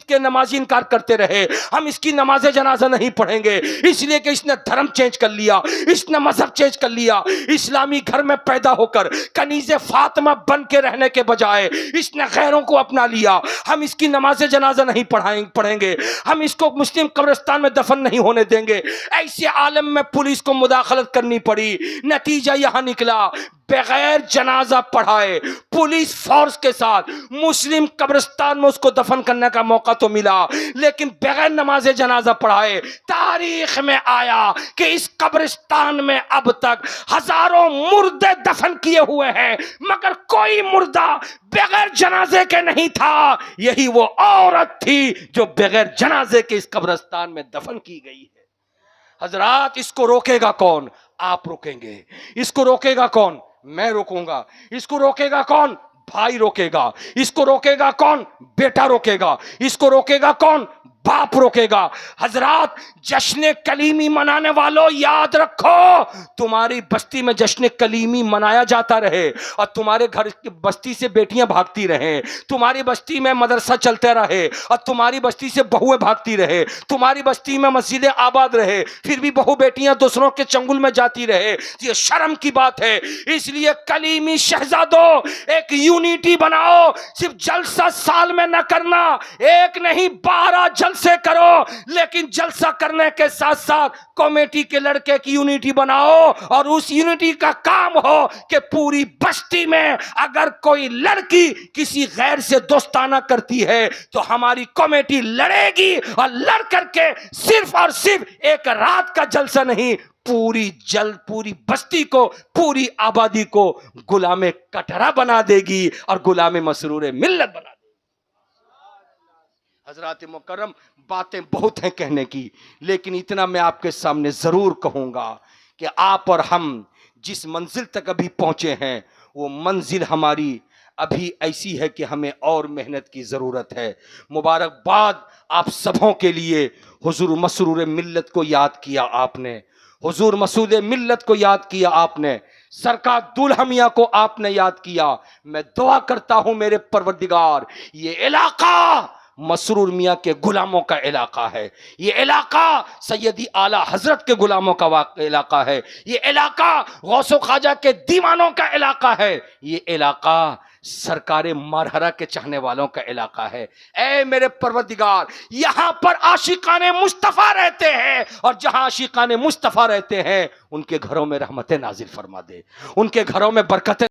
[SPEAKER 1] के नमाजी इनकार करते रहे, हम इसकी नमाज जनाजा नहीं पढ़ेंगे, इसलिए कि इसने धर्म चेंज कर लिया, इसने मजहब चेंज कर लिया। इस्लामी घर में पैदा होकर कनीज़े फातिमा बन के रहने के बजाय इसने गैरों को अपना लिया। हम इसकी नमाज जनाजा नहीं पढ़ेंगे, हम इसको मुस्लिम कब्रिस्तान में दफन नहीं होने देंगे। ऐसे आलम में पुलिस को मुदाखलत करनी पड़ी। नतीजा यहां निकला, बगैर जनाजा पढ़ाए पुलिस फोर्स के साथ मुस्लिम कब्रिस्तान में उसको दफन करने का मौका तो मिला, लेकिन बगैर नमाज जनाजा पढ़ाए तारीख में आया कि इस कब्रिस्तान में अब तक हजारों मुर्दे दफन किए हुए हैं, मगर कोई मुर्दा बगैर जनाजे के नहीं था। यही वो औरत थी जो बगैर जनाजे के इस कब्रिस्तान में दफन की गई है। हजरात, इसको रोकेगा कौन? आप रोकेंगे। इसको रोकेगा कौन? मैं रोकूंगा। इसको रोकेगा कौन? भाई रोकेगा। इसको रोकेगा कौन? बेटा रोकेगा। इसको रोकेगा कौन? बाप रोकेगा। हजरात, जश्न कलीमी मनाने वालों, याद रखो, तुम्हारी बस्ती में जश्न कलीमी मनाया जाता रहे और तुम्हारे घर की बस्ती से बेटियां भागती रहे, तुम्हारी बस्ती में मदरसा चलते रहे और तुम्हारी बस्ती से बहुएं भागती रहे, तुम्हारी बस्ती में मस्जिदें आबाद रहे, फिर भी बहु बेटियां दूसरों के चंगुल में जाती रहे। ये शर्म की बात है। इसलिए कलीमी शहजादों, एक यूनिटी बनाओ। सिर्फ जलसा साल में न करना, एक नहीं 12 जलसे करो, लेकिन जलसा करने के साथ साथ कमेटी के लड़के की यूनिटी बनाओ और उस यूनिटी का काम हो कि पूरी बस्ती में अगर कोई लड़की किसी गैर से दोस्ताना करती है तो हमारी कमेटी लड़ेगी, और लड़ करके सिर्फ और सिर्फ एक रात का जलसा नहीं, पूरी बस्ती को, पूरी आबादी को गुलामे कटरा बना देगी और गुलामे मसरूर मिल्लत बना देगी। हजरात मुकर्रम, बातें बहुत हैं कहने की, लेकिन इतना मैं आपके सामने जरूर कहूंगा कि आप और हम जिस मंजिल तक अभी पहुंचे हैं, वो मंजिल हमारी अभी ऐसी है कि हमें और मेहनत की ज़रूरत है। मुबारकबाद आप सबों के लिए। हुजूर मसरूर मिल्लत को याद किया आपने, हुजूर मसूद मिल्लत को याद किया आपने, सरकार दुल्हमिया को आपने याद किया। मैं दुआ करता हूं मेरे परवरदिगार, ये इलाका मसरूर मियाँ के गुलामों का इलाका है, ये इलाका सैयदी आला हजरत के गुलामों का इलाका है, ये इलाका गौसो ख्वाजा के दीवानों का इलाका है, ये इलाका सरकारे मरहरा के चाहने वालों का इलाका है। ऐ मेरे परवरदिगार, यहाँ पर आशिकाने मुस्तफ़ा रहते हैं, और जहाँ आशिकाने मुस्तफ़ा रहते हैं उनके घरों में रहमतें नाजिल फरमा दे, उनके घरों में बरकतें